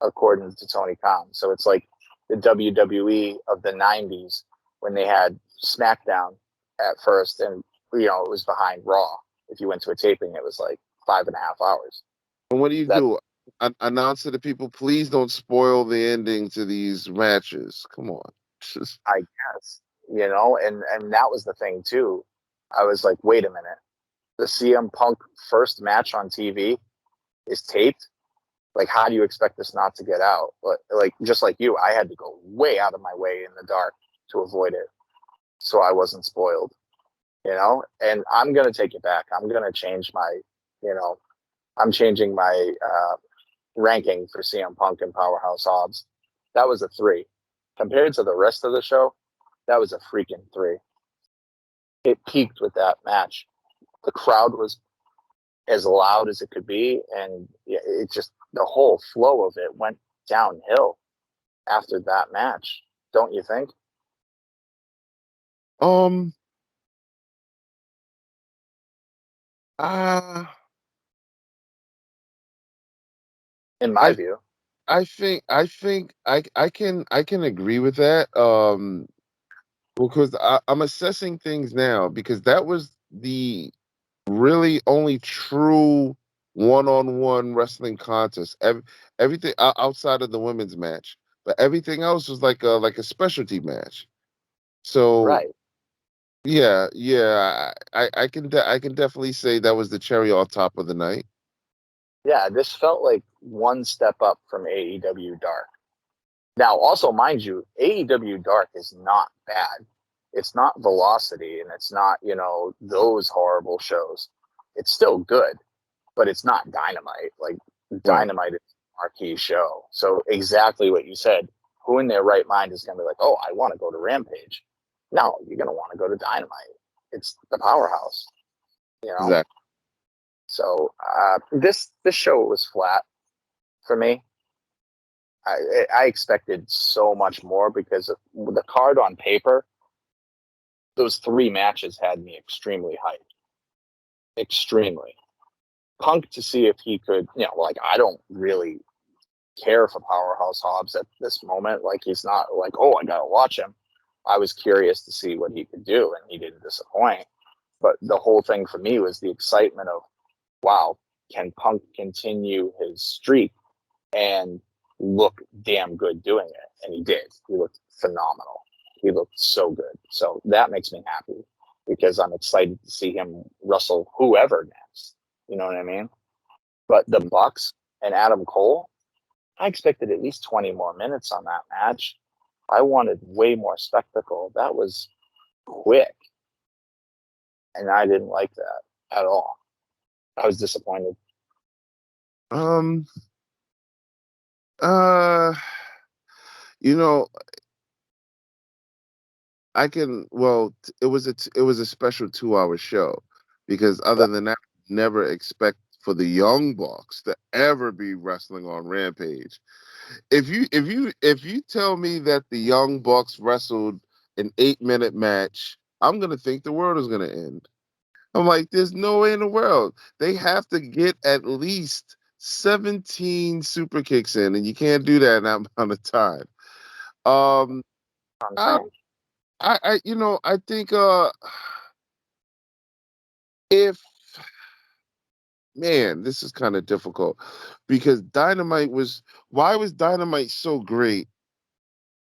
according to Tony Khan. So it's like the WWE of the '90s when they had SmackDown at first, and it was behind Raw. If you went to a taping, it was like 5.5 hours. And what do you That do? Announce to the people, please don't spoil the ending to these matches. Come on. I guess, and that was the thing too. I was like, wait a minute, the CM Punk first match on TV is taped. Like, how do you expect this not to get out? But like, just like you, I had to go way out of my way in the dark to avoid it, so I wasn't spoiled. And I'm gonna take it back. I'm gonna change you know, I'm changing my ranking for CM Punk and Powerhouse Hobbs. That was a 3 compared to the rest of the show. That was a freaking 3. It peaked with that match. The crowd was as loud as it could be, and it just the whole flow of it went downhill after that match. Don't you think? Um, uh, In my I view, I think I can agree with that. Because I'm assessing things now because that was the really only true one-on-one wrestling contest. Everything outside of the women's match, but everything else was like a specialty match. So right? yeah, I can definitely say that was the cherry on top of the night. Yeah, this felt like one step up from AEW Dark. Now, also, mind you, AEW Dark is not bad. It's not Velocity, and it's not those horrible shows. It's still good, but it's not Dynamite. Like Right. Dynamite is a marquee show. So exactly what you said. Who in their right mind is going to be like, oh, I want to go to Rampage? No, you're going to want to go to Dynamite. It's the powerhouse, you know. Exactly. So this show was flat for me. I expected so much more because of the card on paper. Those 3 matches had me extremely hyped. Extremely. Punk to see if he could, like, I don't really care for Powerhouse Hobbs at this moment. Like, he's not like, oh, I gotta watch him. I was curious to see what he could do, and he didn't disappoint. But the whole thing for me was the excitement of, wow, can Punk continue his streak and look damn good doing it? And he did. He looked phenomenal. He looked so good. So that makes me happy because I'm excited to see him wrestle whoever next. You know what I mean? But the Bucks and Adam Cole, I expected at least 20 more minutes on that match. I wanted way more spectacle. That was quick. And I didn't like that at all. I was disappointed. You know, I can. Well, it was a special 2-hour show because other than that, never expect for the Young Bucks to ever be wrestling on Rampage. If you tell me that the Young Bucks wrestled an 8-minute match, I'm gonna think the world is gonna end. I'm like, there's no way in the world. They have to get at least 17 super kicks in, and you can't do that in that amount of time. Um, I'm I, saying. I think if man, this is kind of difficult because why was Dynamite so great?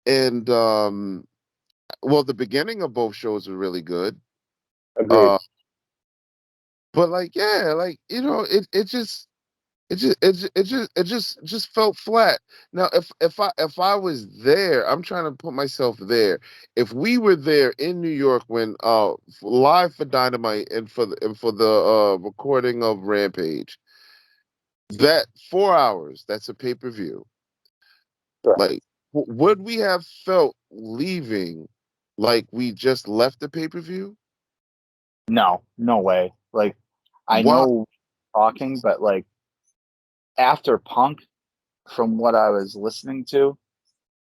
And well, the beginning of both shows were really good. Agreed. Uh, but like, yeah, like it just felt flat. Now, if I was there, I'm trying to put myself there. If we were there in New York when live for Dynamite and for the recording of Rampage, that 4 hours, that's a pay-per-view. Sure. Like, would we have felt leaving like we just left the pay-per-view? No, no way. Like, I Why? know talking, but like after Punk, from what I was listening to,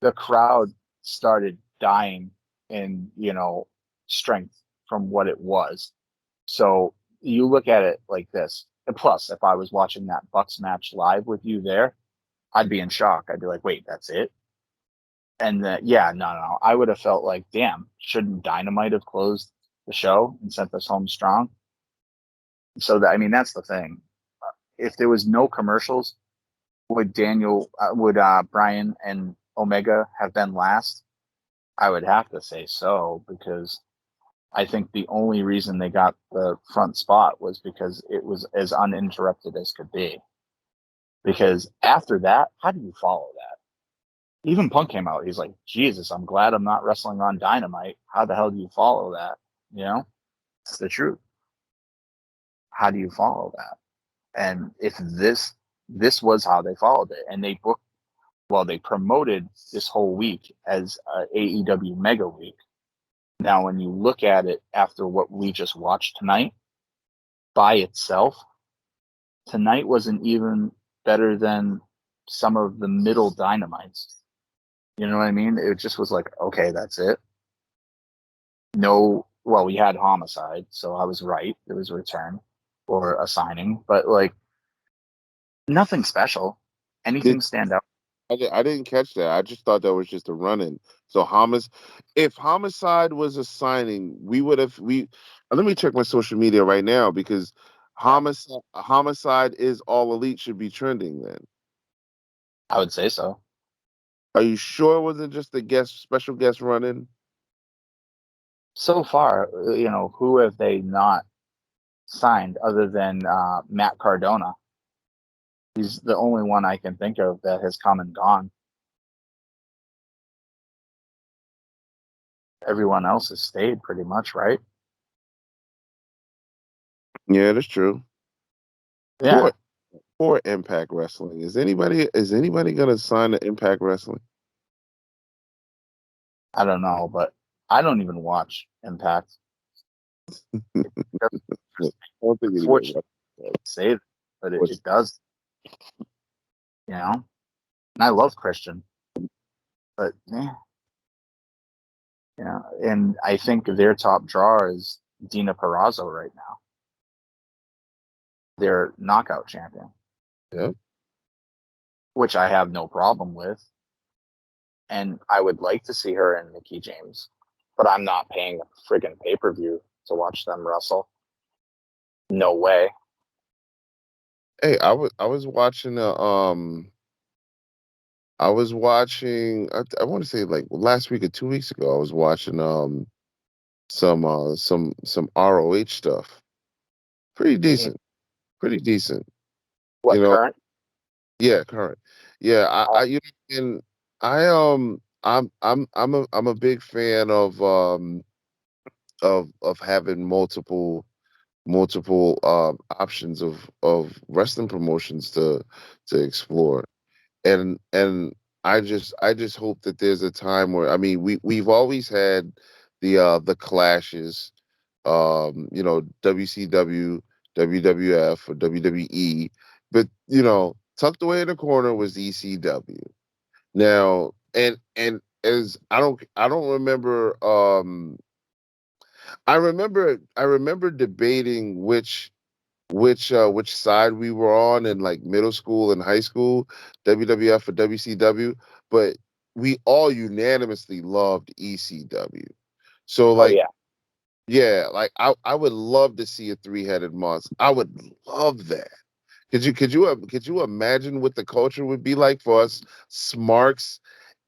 the crowd started dying in, strength from what it was. So you look at it like this. And plus, if I was watching that Bucks match live with you there, I'd be in shock. I'd be like, wait, that's it? And yeah, no. I would have felt like, damn, shouldn't Dynamite have closed the show and sent us home strong? So that, I mean, that's the thing. If there was no commercials, would Brian and Omega have been last? I would have to say so, because I think the only reason they got the front spot was because it was as uninterrupted as could be. Because after that, how do you follow that? Even Punk came out. He's like, Jesus, I'm glad I'm not wrestling on Dynamite. How the hell do you follow that? It's the truth. How do you follow that? And if this was how they followed it, and they promoted this whole week as AEW Mega Week. Now, when you look at it after what we just watched tonight, by itself, tonight wasn't even better than some of the middle Dynamites. You know what I mean? It just was like, okay, that's it. No, well, we had Homicide, so I was right. It was a return or a signing, but like nothing special. Anything stand out? I didn't catch that. I just thought that was just a run-in. So if Homicide was a signing, we would have let me check my social media right now because Homicide is All Elite should be trending then. I would say so. Are you sure it wasn't just a special guest run-in? So far, who have they not signed other than Matt Cardona? He's the only one I can think of that has come and gone. Everyone else has stayed pretty much, right? Yeah, that's true. Yeah, Poor Impact Wrestling. Is anybody gonna sign to Impact Wrestling? I don't know, but I don't even watch Impact. I don't think anybody Fortunately, watches say that, but that. it does, And I love Christian. But and I think their top draw is Dina Purrazzo right now. Their knockout champion. Yeah. Which I have no problem with. And I would like to see her and Mickie James. But I'm not paying a friggin' pay-per-view to watch them wrestle. No way. Hey, I was watching I want to say like last week or 2 weeks ago, I was watching some ROH stuff. Pretty Mhm. decent. Pretty decent. You What, know, current? yeah, current. Yeah, Oh, and I'm a big fan of having multiple options of wrestling promotions to explore. And I just hope that there's a time where, I mean, we've always had the clashes, WCW, WWF, or WWE, but tucked away in the corner was ECW. Now, and as I don't remember, I remember debating which side we were on in like middle school and high school, WWF or WCW, but we all unanimously loved ECW. So oh like, yeah. yeah, like I would love to see a three-headed monster. I would love that. Could you imagine what the culture would be like for us smarks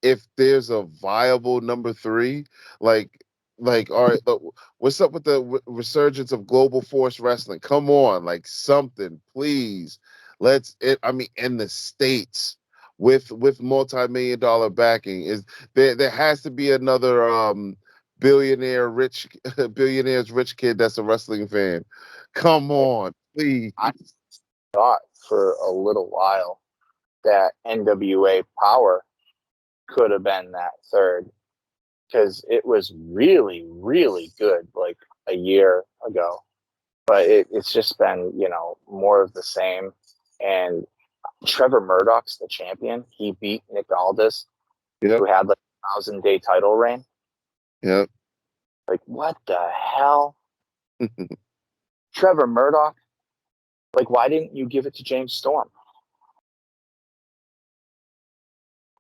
if there's a viable number three? Like all right, look, what's up with the resurgence of global force wrestling? Come on, like something, please. I mean, in the states with multi-million dollar backing, is there has to be another billionaire's rich kid that's a wrestling fan. Come on, please. I thought for a little while that NWA Power could have been that third because it was really, really good like a year ago. But it's just been, more of the same. And Trevor Murdoch's the champion. He beat Nick Aldis, Yep, who had like 1,000-day title reign. yep. Like, what the hell? Trevor Murdoch? Like, why didn't you give it to James Storm?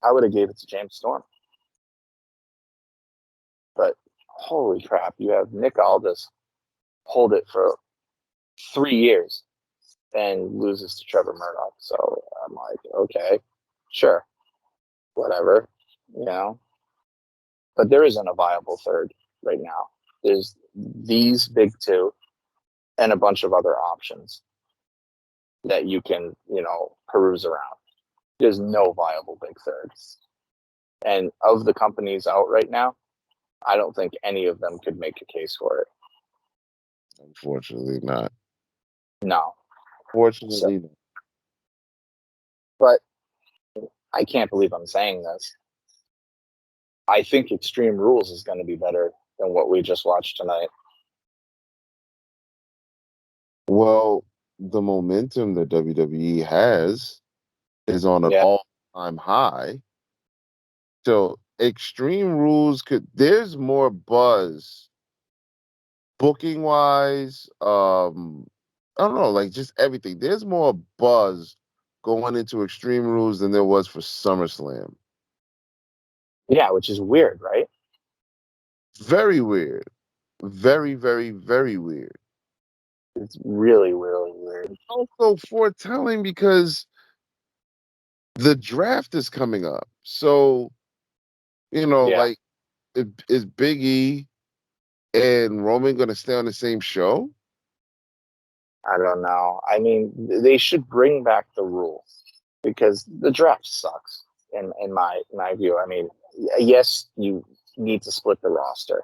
I would have gave it to James Storm. But holy crap, you have Nick Aldis hold it for 3 years and loses to Trevor Murdoch. So I'm like, okay, sure, whatever, you know. But there isn't a viable third right now. There's these big two and a bunch of other options that you can, peruse around. There's no viable big third. And of the companies out right now, I don't think any of them could make a case for it. Unfortunately not. No. So, Fortunately not. but I can't believe I'm saying this. I think Extreme Rules is going to be better than what we just watched tonight. Well, the momentum that WWE has is on an Yeah. all-time high. So Extreme Rules there's more buzz booking wise, I don't know, like just everything. There's more buzz going into Extreme Rules than there was for SummerSlam. Yeah, which is weird, right? Very weird. Very, very, very weird. It's really, really weird. Also foretelling because the draft is coming up. So, Yeah. like, is Big E and Roman going to stay on the same show? I don't know. I mean, they should bring back the rule because the draft sucks in my view. I mean, yes, you need to split the roster.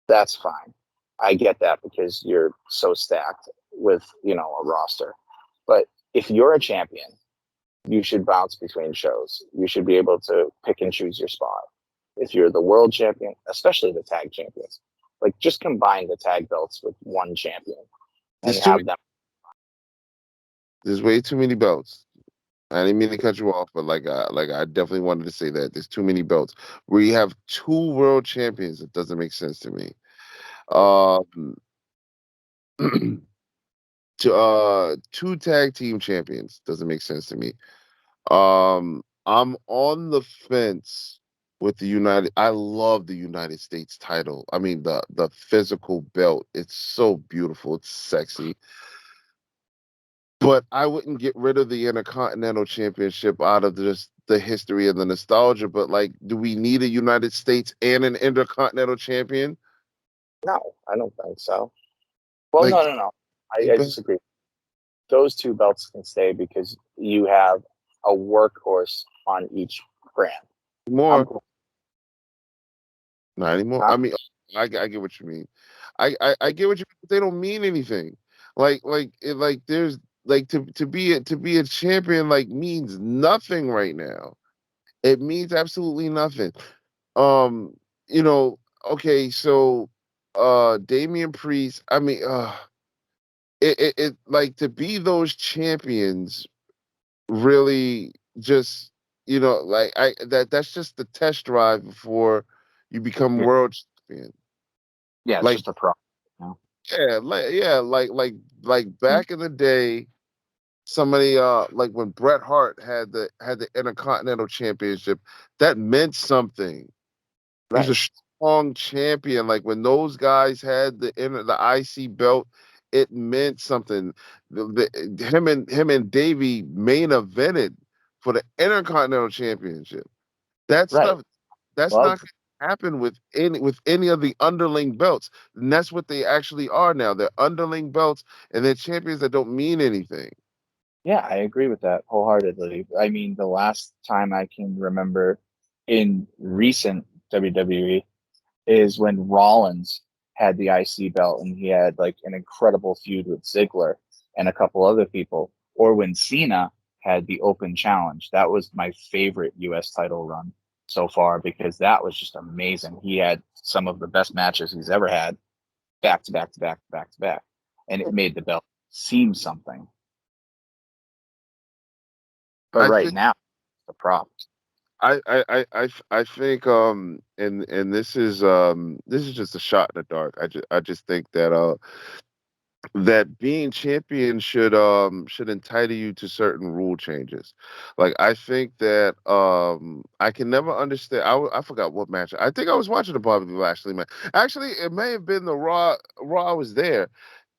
That's fine. I get that because you're so stacked with, a roster. But if you're a champion, you should bounce between shows. You should be able to pick and choose your spot. If you're the world champion, especially the tag champions, like just combine the tag belts with one champion and There's too many, have them. there's way too many belts. I didn't mean to cut you off, but I definitely wanted to say that there's too many belts. We have two world champions. It doesn't make sense to me. Um, two tag team champions doesn't make sense to me. I'm on the fence with the United. I love the United States title. I mean the physical belt. It's so beautiful. It's sexy. But I wouldn't get rid of the Intercontinental Championship out of just the history and the nostalgia. But like, do we need a United States and an Intercontinental Champion? No, I don't think so. Well, Like, no. I disagree. Those two belts can stay because you have a workhorse on each brand. I'm more, cool. not anymore. Huh? I mean, I get what you mean. I get what you mean, but they don't mean anything. There's like to be a champion like means nothing right now. It means absolutely nothing. Um, you know, okay, so Damian Priest, I mean, it like to be those champions really just like that's just the test drive before you become Yeah, world champion. yeah, it's Like, just a pro. You know? like back in the day, somebody like when Bret Hart had the Intercontinental Championship, that meant something. He was a Right. strong champion. Like when those guys had the IC belt, it meant something. Him and Davey main evented for the Intercontinental Championship. That Right. stuff, that's Well, not going to happen with any of the underling belts. And that's what they actually are now. They're underling belts and they're champions that don't mean anything. yeah, I agree with that wholeheartedly. I mean, the last time I can remember in recent WWE is when Rollins had the IC belt and he had like an incredible feud with Ziggler and a couple other people, or when Cena had the Open Challenge. That was my favorite US title run so far because that was just amazing. He had some of the best matches he's ever had back to back to back to back to back, and it made the belt seem something. But I right think now, the prop. I think and this is just a shot in the dark. I just think that being champion should entitle you to certain rule changes. Like I think that I can never understand. I forgot what match. I think I was watching the Bobby Lashley match. Actually, it may have been the Raw was there.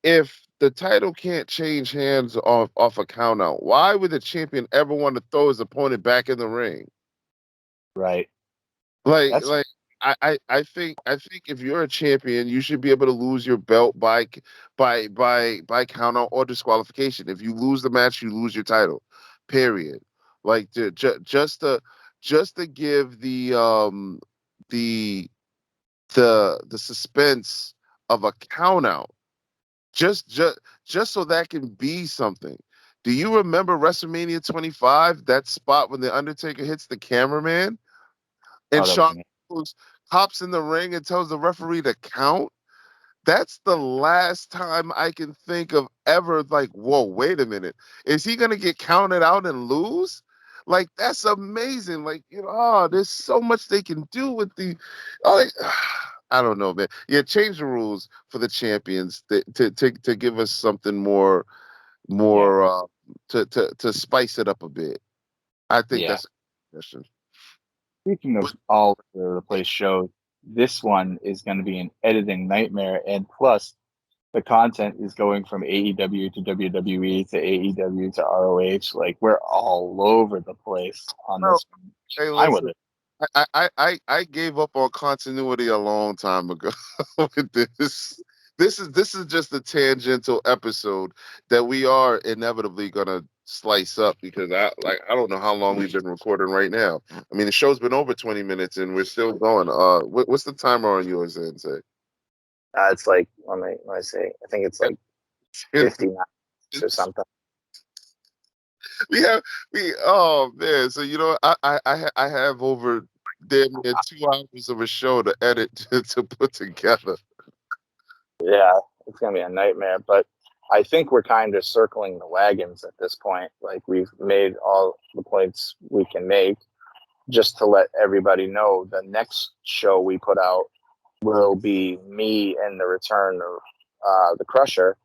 If the title can't change hands off a count out, why would the champion ever want to throw his opponent back in the ring? Right. Like That's like I think if you're a champion, you should be able to lose your belt by count out or disqualification. If you lose the match, you lose your title. Period. Like just to give the the suspense of a count out. Just so that can be something. Do you remember WrestleMania 25? That spot when the Undertaker hits the cameraman? And oh, that was Shawn amazing. Michaels hops in the ring and tells the referee to count. That's the last time I can think of ever like, whoa, wait a minute. Is he gonna get counted out and lose? Like that's amazing. Like, there's so much they can do with oh, I don't know, man. Yeah, change the rules for the champions to give us something more Yeah. more to spice it up a bit. I think Yeah. that's a question. Speaking of all over the place shows, this one is going to be an editing nightmare. And plus, the content is going from AEW to WWE to AEW to ROH. Like, we're all over the place on Well, this one. hey, I'm with listen. it. I gave up on continuity a long time ago with this. This is just a tangential episode that we are inevitably gonna slice up because I don't know how long we've been recording right now. I mean the show's been over 20 minutes and we're still going. What's the timer on yours then? Say It's like let me say. I think it's like 59 or something. we have we oh man, so I have over damn near 2 hours of a show to edit to put together. Yeah, it's gonna be a nightmare. But I think we're kind of circling the wagons at this point. Like, we've made all the points we can make. Just to let everybody know, the next show we put out will be me and the return of the Crusher,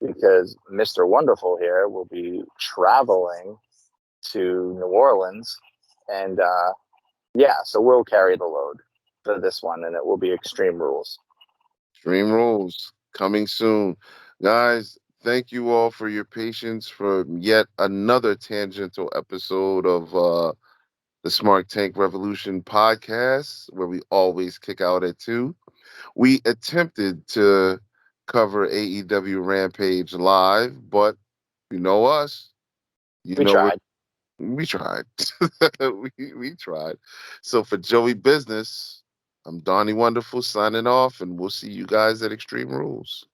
because Mr. Wonderful here will be traveling to New Orleans. And so we'll carry the load for this one, and it will be Extreme Rules. Extreme Rules coming soon. Guys, thank you all for your patience for yet another tangential episode of the Smart Tank Revolution podcast, where we always kick out at 2. We attempted to cover AEW Rampage live, but you know us. We tried. We tried. we tried. So for Joey Business, I'm Donnie Wonderful signing off, and we'll see you guys at Extreme Rules.